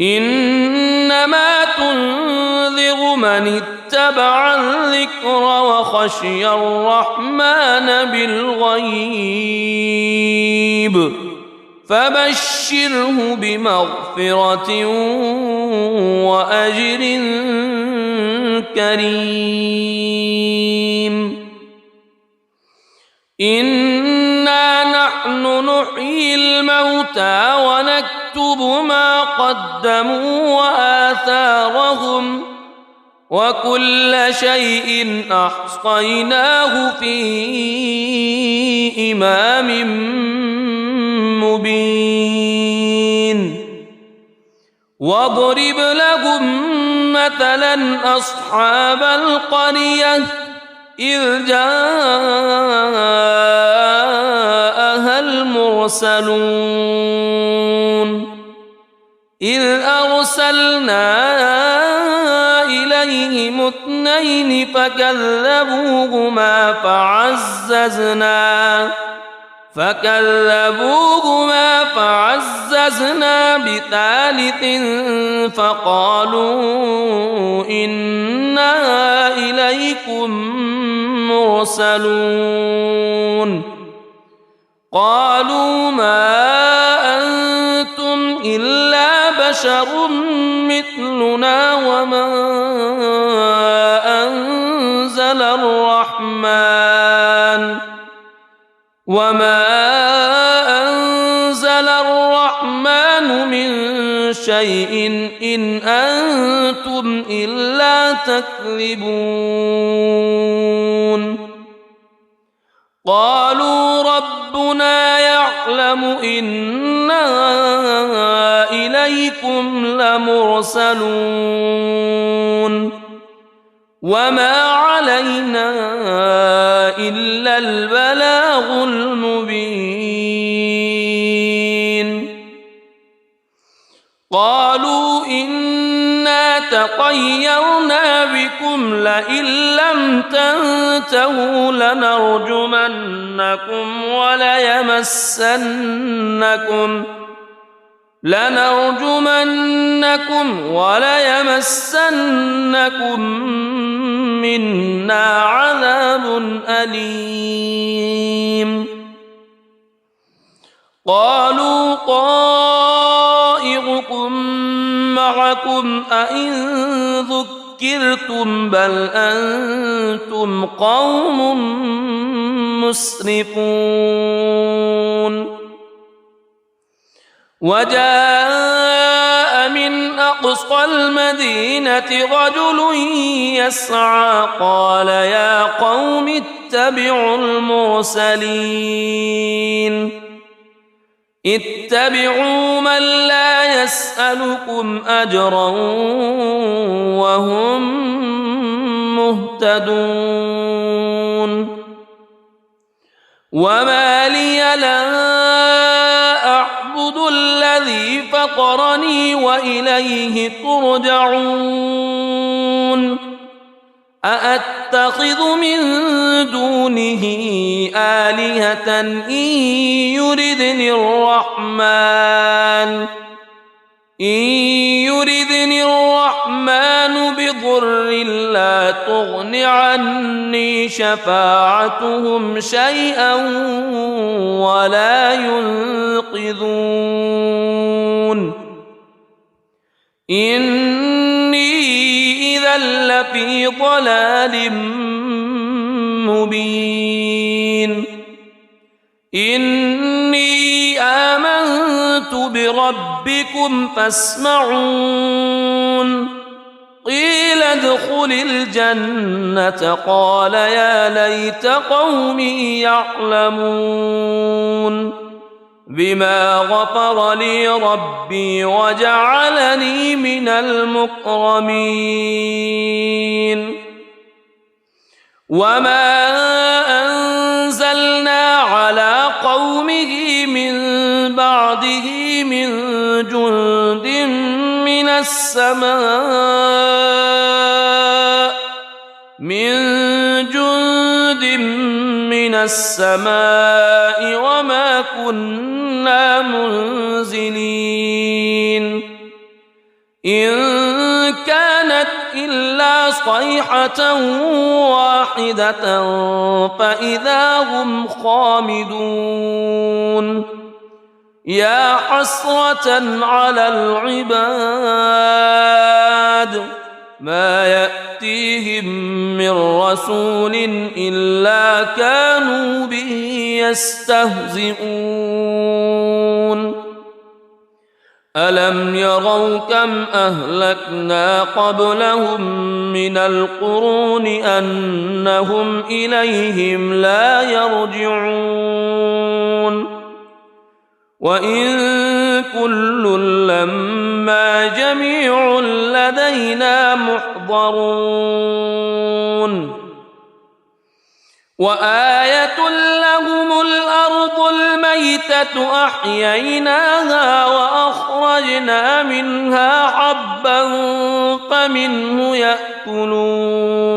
إنما تنذر من اتبع الذكر وخشي الرحمن بالغيب فبشره بمغفرة وأجر كريم إنا نحن نحيي الموتى ونكتب ما قدموا وآثارهم وكل شيء أحصيناه في إمام مبين واضرب لهم مثلا أصحاب القرية إذ جاءها المرسلون إذ أرسلنا إليهم اثنين فكذبوهما فعززنا بثالث فقالوا إنا إليكم مرسلون قالوا ما أنتم إلا بشر مثلنا وما أنزل الرحمن من شيء إن أنتم إلا تكذبون قالوا ربنا يعلم إنا إليكم لمرسلون وما علينا إلا البلاغ المبين. قالوا إنا تطيرنا بكم لئن لم تنتهوا لنرجمنكم وليمسنكم منا عذاب أليم. قالوا طائركم معكم أئن ذكرتم بل أنتم قوم مسرفون. وجاء من أقصى المدينة رجل يسعى قال يا قوم اتبعوا المرسلين اتبعوا من لا يسألكم أجرا وهم مهتدون. وما لي لا أعبد الذي فطرني وإليه ترجعون. أأتخذ من دونه آلهة إن يردني الرحمن بضر لا تغن عني شفاعتهم شيئا ولا ينقذون. إني إذا لفي ضلال مبين. إني آمنت بربكم فاسمعون. قيل ادخل الجنة قال يا ليت قومي يعلمون بما غفر لي ربي وجعلني من المكرمين. وما أنزلنا على قومه من بعده من جند من السماء وما كنا منزلين. إن كانت إلا صيحة واحدة فإذا هم خامدون. يا حسرة على العباد ما يأتيهم من رسول إلا كانوا به يستهزئون. ألم يروا كم أهلكنا قبلهم من القرون أنهم إليهم لا يرجعون. وإن كل لما جميع لدينا محضرون. وآية لهم الأرض الميتة أحييناها وأخرجنا منها حبا فمنه يأكلون.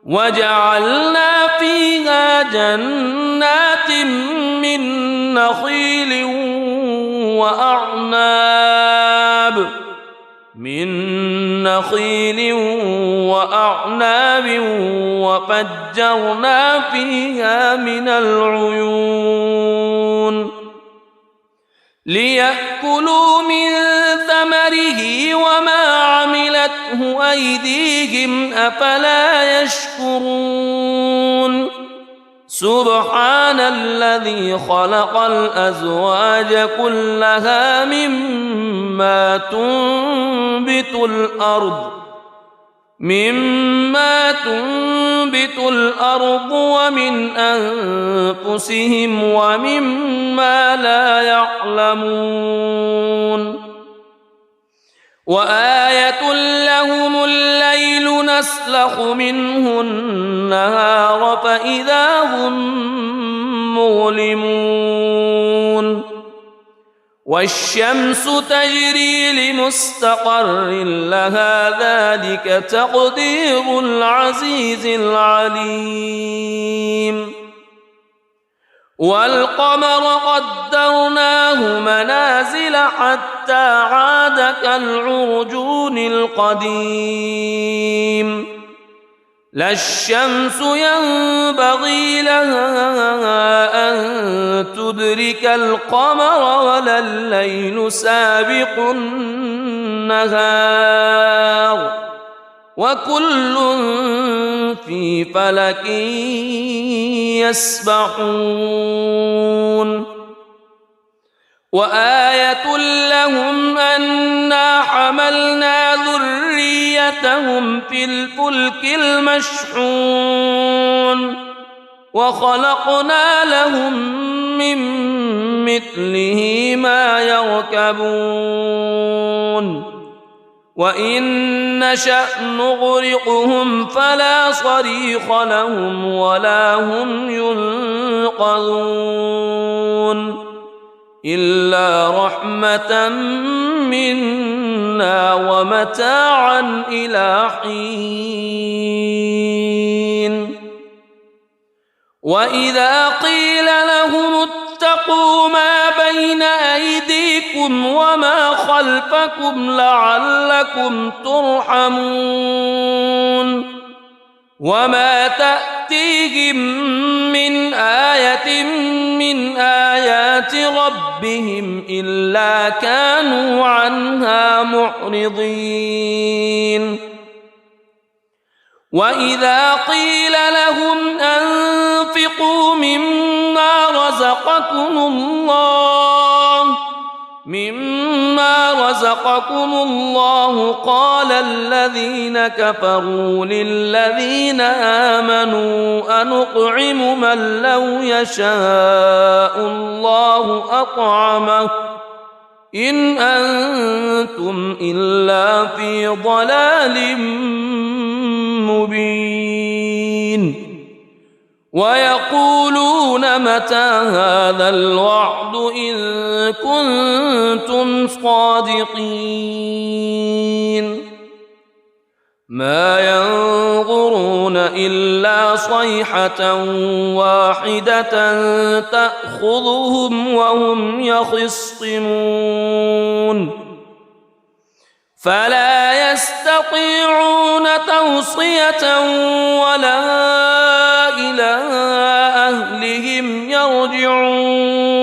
وجعلنا فيها جنات من نخيل وأعناب وفجرنا فيها من العيون ليأكلوا من ثمره وما عملته أيديهم أفلا يشكرون. سبحان الذي خلق الأزواج كلها مما تنبت الأرض ومن أنفسهم ومما لا يعلمون. وآية لهم الليل أصلح منه النهار فإذا هم مظلمون والشمس تجري لمستقر لها ذلك تقدير العزيز العليم والقمر قدرناه منازل حتى عاد كالعرجون القديم لا الشمس ينبغي لها أن تدرك القمر ولا الليل سابق النهار وكل في فلك يسبحون وآية لهم أنا حملنا ذريتهم في الفلك المشحون وخلقنا لهم من مثله ما يركبون وإن نشأ نغرقهم فلا صريخ لهم ولا هم ينقذون إلا رحمة منا ومتاعا إلى حين وإذا قيل لهم اتقوا ما بين أيديكم وما خلفكم لعلكم ترحمون وما تأتيهم من آية من آيات ربهم إلا كانوا عنها معرضين وإذا قيل لهم أنفقوا مما رزقكم الله قال الذين كفروا للذين آمنوا أنطعم من لو يشاء الله أطعمه إن أنتم إلا في ضلال مبين ويقولون متى هذا الوعد إن كنتم صادقين ما ينظرون إلا صيحة واحدة تأخذهم وهم يخصمون فلا يستطيعون توصية ولا إلى أهلهم يرجعون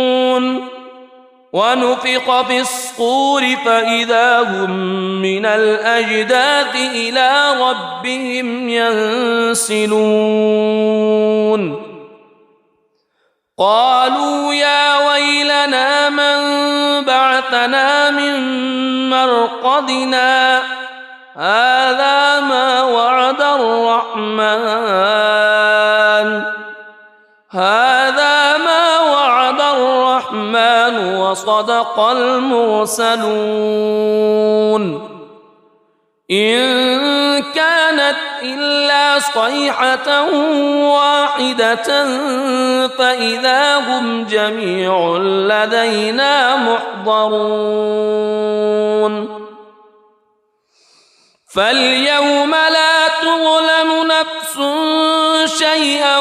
ونفخ في الصور فإذا هم من الأجداث إلى ربهم ينسلون قالوا يا ويلنا من بعثنا من مرقدنا هذا ما وعد الرحمن وصدق المرسلون إن كانت إلا صيحة واحدة فإذا هم جميع لدينا محضرون فاليوم لا تظلم نفس شيئا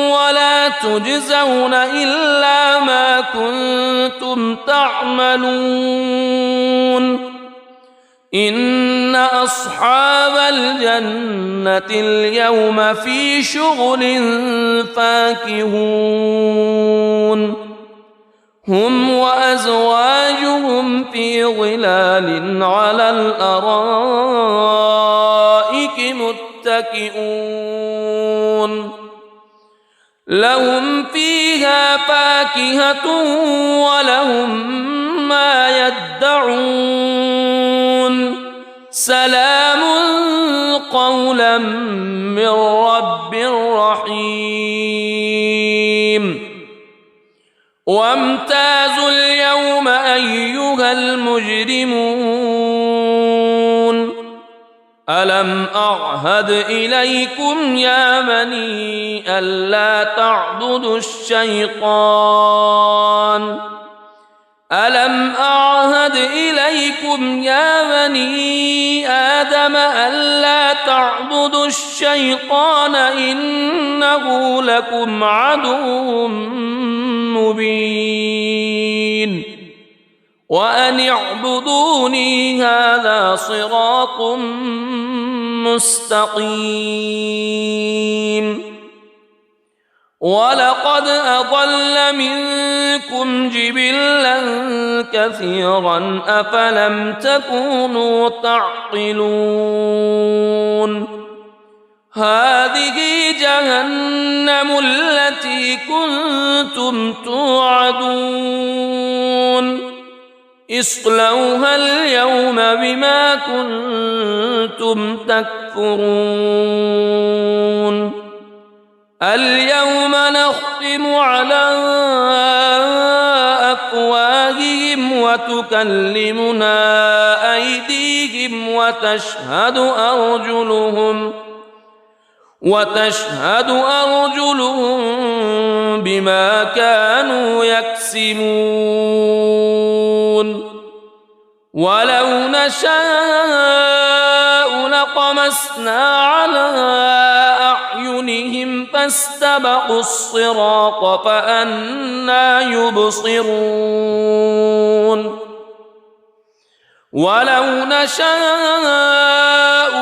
ولا تجزون إلا ما كنتم تعملون إن أصحاب الجنة اليوم في شغل فاكهون هم وأزواجهم في ظلال على الأرائك متكئون لهم فيها فاكهة ولهم ما يدعون سلام قولا من رب رحيم وامتازوا اليوم أيها المجرمون ألم أعهد إليكم يا بني ألا تعبدوا الشيطان ألم أعهد إليكم يا بني آدم ألا تعبدوا الشيطان إنه لكم عدو مبين وأن اعبدوني هذا صراط مستقيم ولقد أضل منكم جبلا كثيرا أفلم تكونوا تعقلون هذه جهنم التي كنتم توعدون اصلوها اليوم بما كنتم تكفرون اليوم نختم على أفواههم وتكلمنا أيديهم وتشهد أرجلهم بما كانوا يكسبون ولو نشاء لطمسنا على أعينهم فاستبقوا الصراط فأنى يبصرون ولو نشاء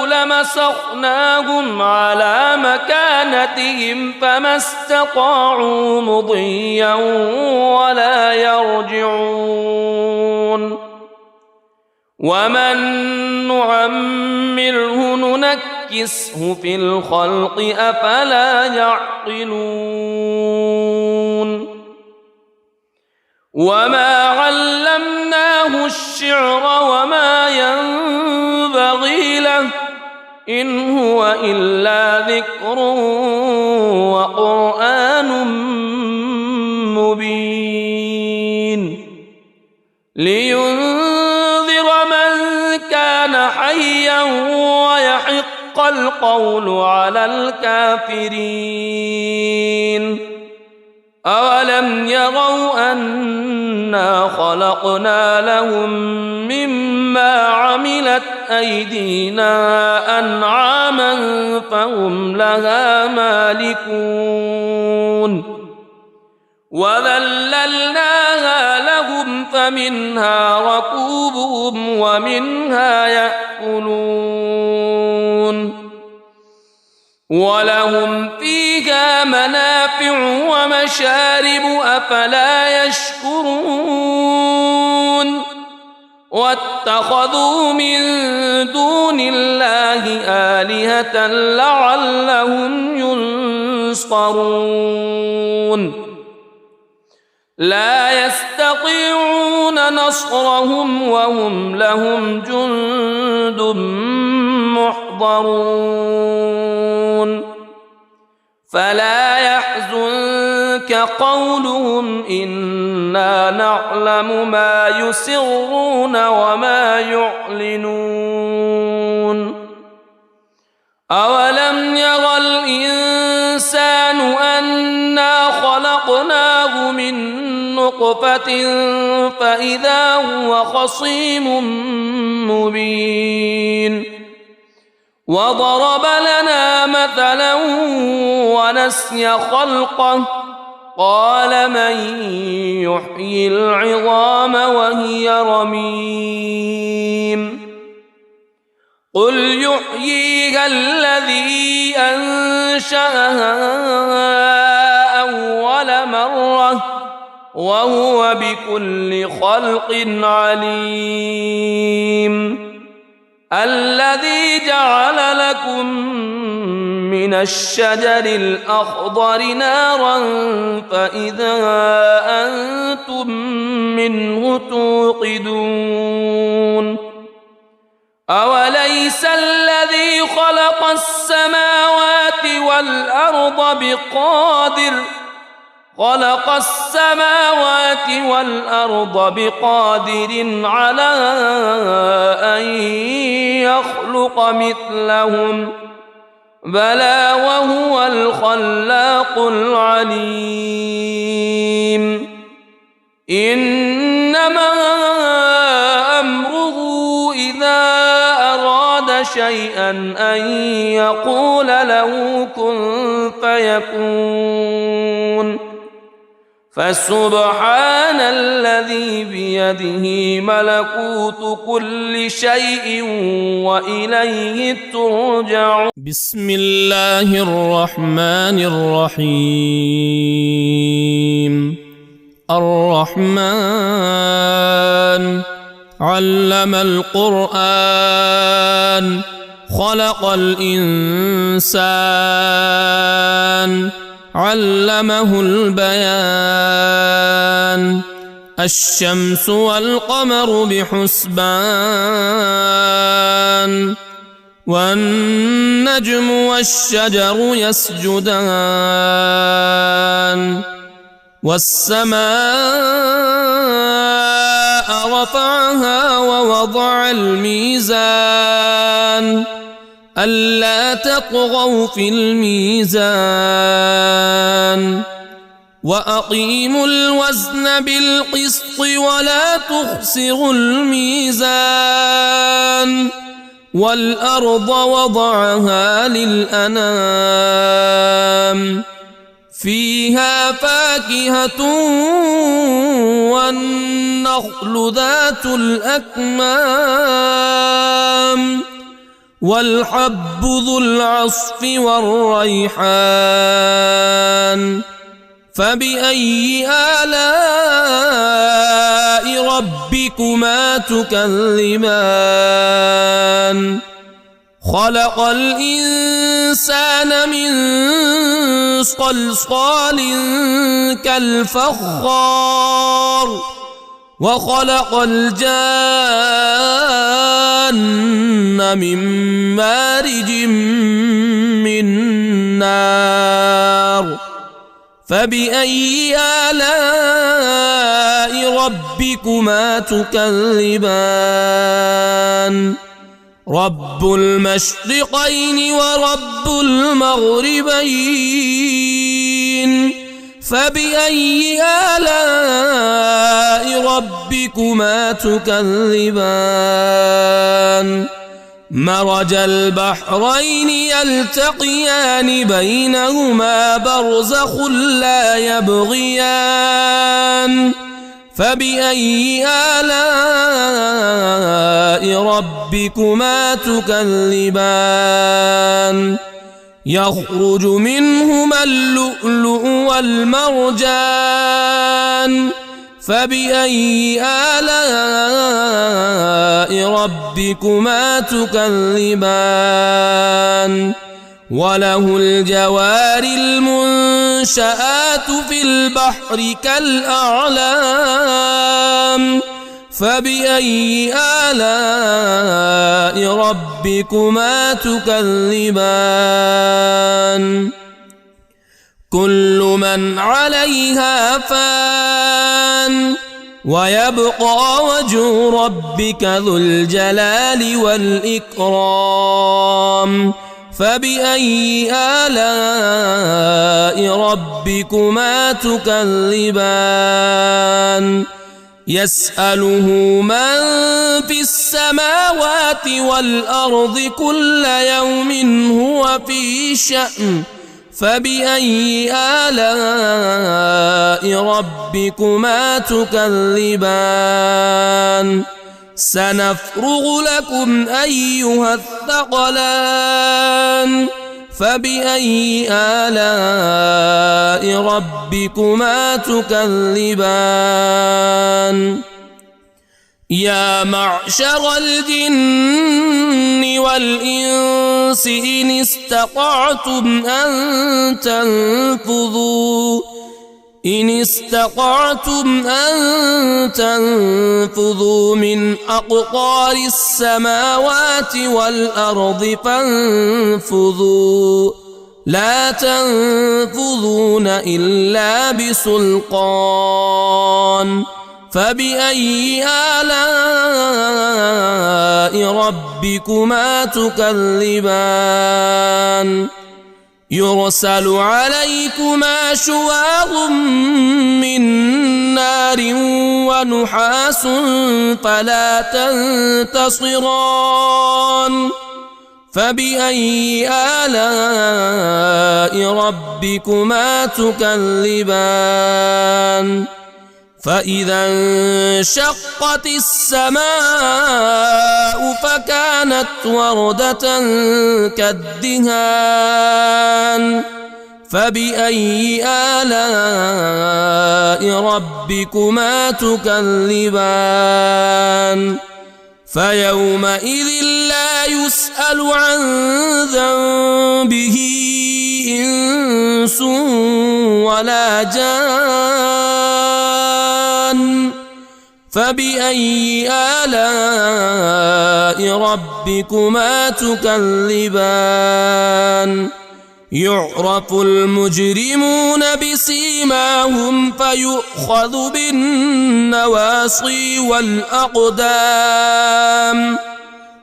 لمسخناهم على مكانتهم فما استطاعوا مضيا ولا يرجعون ومن نعمره ننكسه في الخلق أفلا يعقلون وما علمناه الشعر وما ينبغي له إن هو إلا ذكر وقرآن مبين لينذر من كان حيا ويحق القول على الكافرين أولم يروا أنا خلقنا لهم مما عملت أيدينا أنعاما فهم لها مالكون وذللناها لهم فمنها ركوبهم ومنها يأكلون ولهم فيها منافع ومشارب أفلا يشكرون واتخذوا من دون الله آلهة لعلهم ينصرون لا يستطيعون نصرهم وهم لهم جند محضرون فلا يحزنك قولهم إنا نعلم ما يسرون وما يعلنون أولم ير الإنسان أنا خلقناه من نطفة فإذا هو خصيم مبين وضرب لنا مثلا ونسي خلقه قال من يحيي العظام وهي رميم قل يحييها الذي أنشأها أول مرة وهو بكل خلق عليم الذي جعل لكم من الشجر الأخضر نارا فإذا أنتم منه توقدون أوليس الذي خلق السماوات والأرض خلق السماوات والأرض بقادر على أن يخلق مثلهم بلى وهو الخلاق العليم إنما أمره إذا أراد شيئا أن يقول له كن فيكون فسبحان الذي بيده ملكوت كل شيء وإليه ترجعون. بسم الله الرحمن الرحيم. الرحمن علم القرآن خلق الإنسان علمه البيان الشمس والقمر بحسبان والنجم والشجر يسجدان والسماء رفعها ووضع الميزان ألا تطغوا في الميزان وأقيموا الوزن بالقسط ولا تخسروا الميزان والأرض وضعها للأنام فيها فاكهة والنخل ذات الأكمام والحب ذو العصف والريحان فبأي آلاء ربكما تكذبان خلق الإنسان من صلصال كالفخار وخلق الجان من مارج من نار فبأي آلاء ربكما تكذبان رب المشرقين ورب المغربين فبأي آلاء ربكما تكذبان مرج البحرين يلتقيان بينهما برزخ لا يبغيان فبأي آلاء ربكما تكذبان يخرج منهما اللؤلؤ والمرجان فبأي آلاء ربكما تكذبان وله الجوار المنشآت في البحر كالأعلام فبأي آلاء ربكما تكذبان كل من عليها فان ويبقى وجه ربك ذو الجلال والإكرام فبأي آلاء ربكما تكذبان يسأله من في السماوات والأرض كل يوم هو في شأن فبأي آلاء ربكما تكذبان سنفرغ لكم أيها الثقلان فبأي آلاء ربكما تكذبان يا معشر الجن والإنس إن استطعتم أن تنفذوا من أقطار السماوات والأرض فانفذوا لا تنفذون إلا بسلطان فبأي آلاء ربكما تكذبان يرسل عليكما شواظ من نار ونحاس فلا تنتصران فبأي آلاء ربكما تكذبان فإذا انشقت السماء فكانت وردة كالدهان فبأي آلاء ربكما تكذبان فيومئذ لا يسأل عن ذنبه إنس ولا جان فبأي آلاء ربكما تكذبان يعرف المجرمون بسيماهم فيؤخذ بالنواصي والأقدام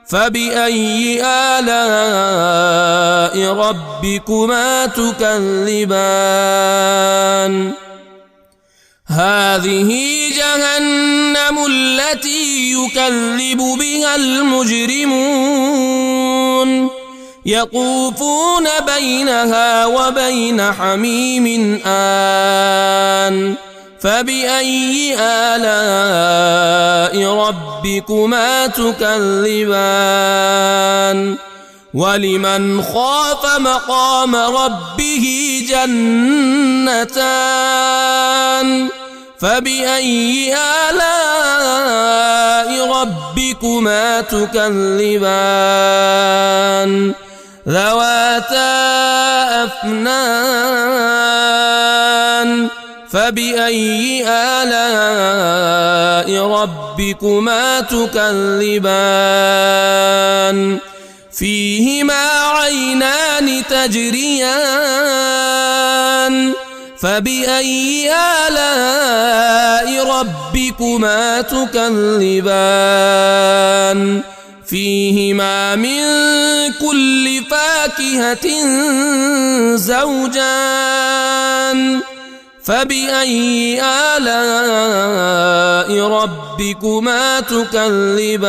فبأي آلاء ربكما تكذبان هذه جهنم التي يكذب بها المجرمون يطوفون بينها وبين حميم آن فبأي آلاء ربكما تكذبان ولمن خاف مقام ربه جنتان فبأي آلاء ربكما تكذبان ذواتا أفنان فبأي آلاء ربكما تكذبان فيهما عينان تجريان فبأي آلاء ربكما تكذبان فيهما من كل فاكهة زوجان فبأي آلاء ربكما تكذبان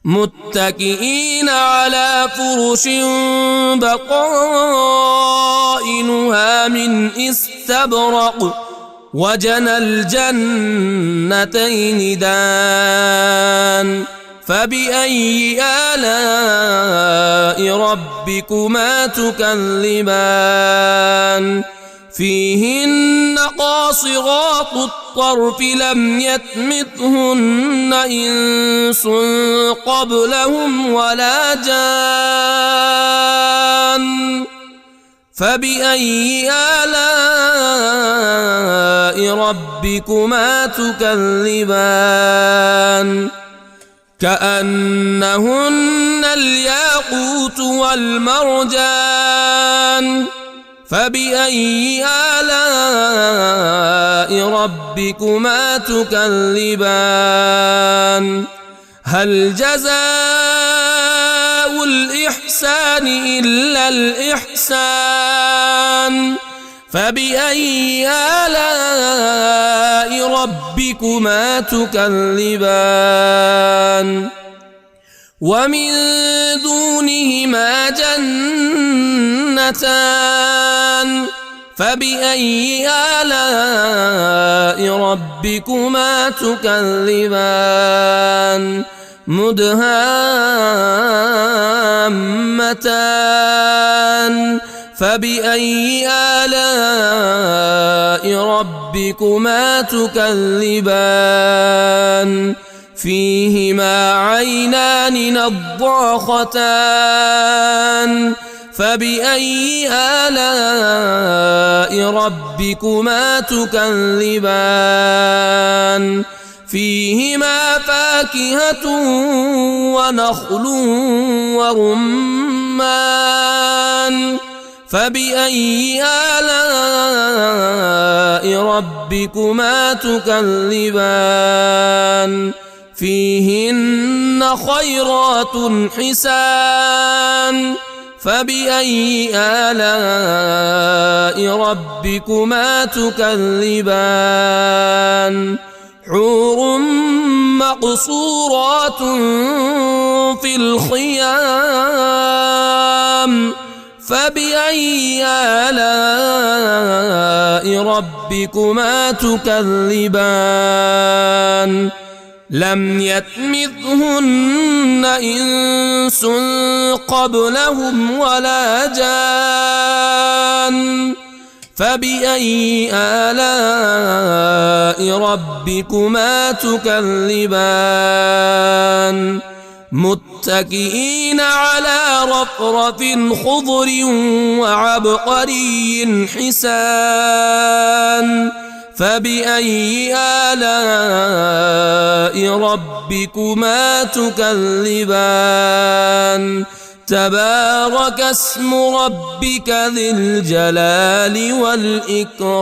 متكئين على فرش بطائنها من استبرق وجنى الجنتين دان فبأي آلاء ربكما تكذبان فيهن قاصرات الطرف لم يطمثهن إنس قبلهم ولا جان فبأي آلاء ربكما تكذبان كأنهن الياقوت والمرجان فبأي آلاء ربكما تكذبان هل جزاء الإحسان إلا الإحسان فبأي آلاء ربكما تكذبان ومن دونهما جنتان فبأي آلاء ربكما تكذبان مدهامتان فبأي آلاء ربكما تكذبان فيهما عينان نضاختان فبأي آلاء ربكما تكذبان فيهما فاكهة ونخل ورمان رمان فبأي آلاء ربكما تكذبان فيهن خيرات حسان فبأي آلاء ربكما تكذبان حور مقصورات في الخيام فبأي آلاء ربكما تكذبان لم يطمثهن إنس قبلهم ولا جان فبأي آلاء ربكما تكذبان متكئين على رفرف خضر وعبقري حسان فبأي آلاء ربكما تكذبان تبارك اسم ربك ذي الجلال والإكرام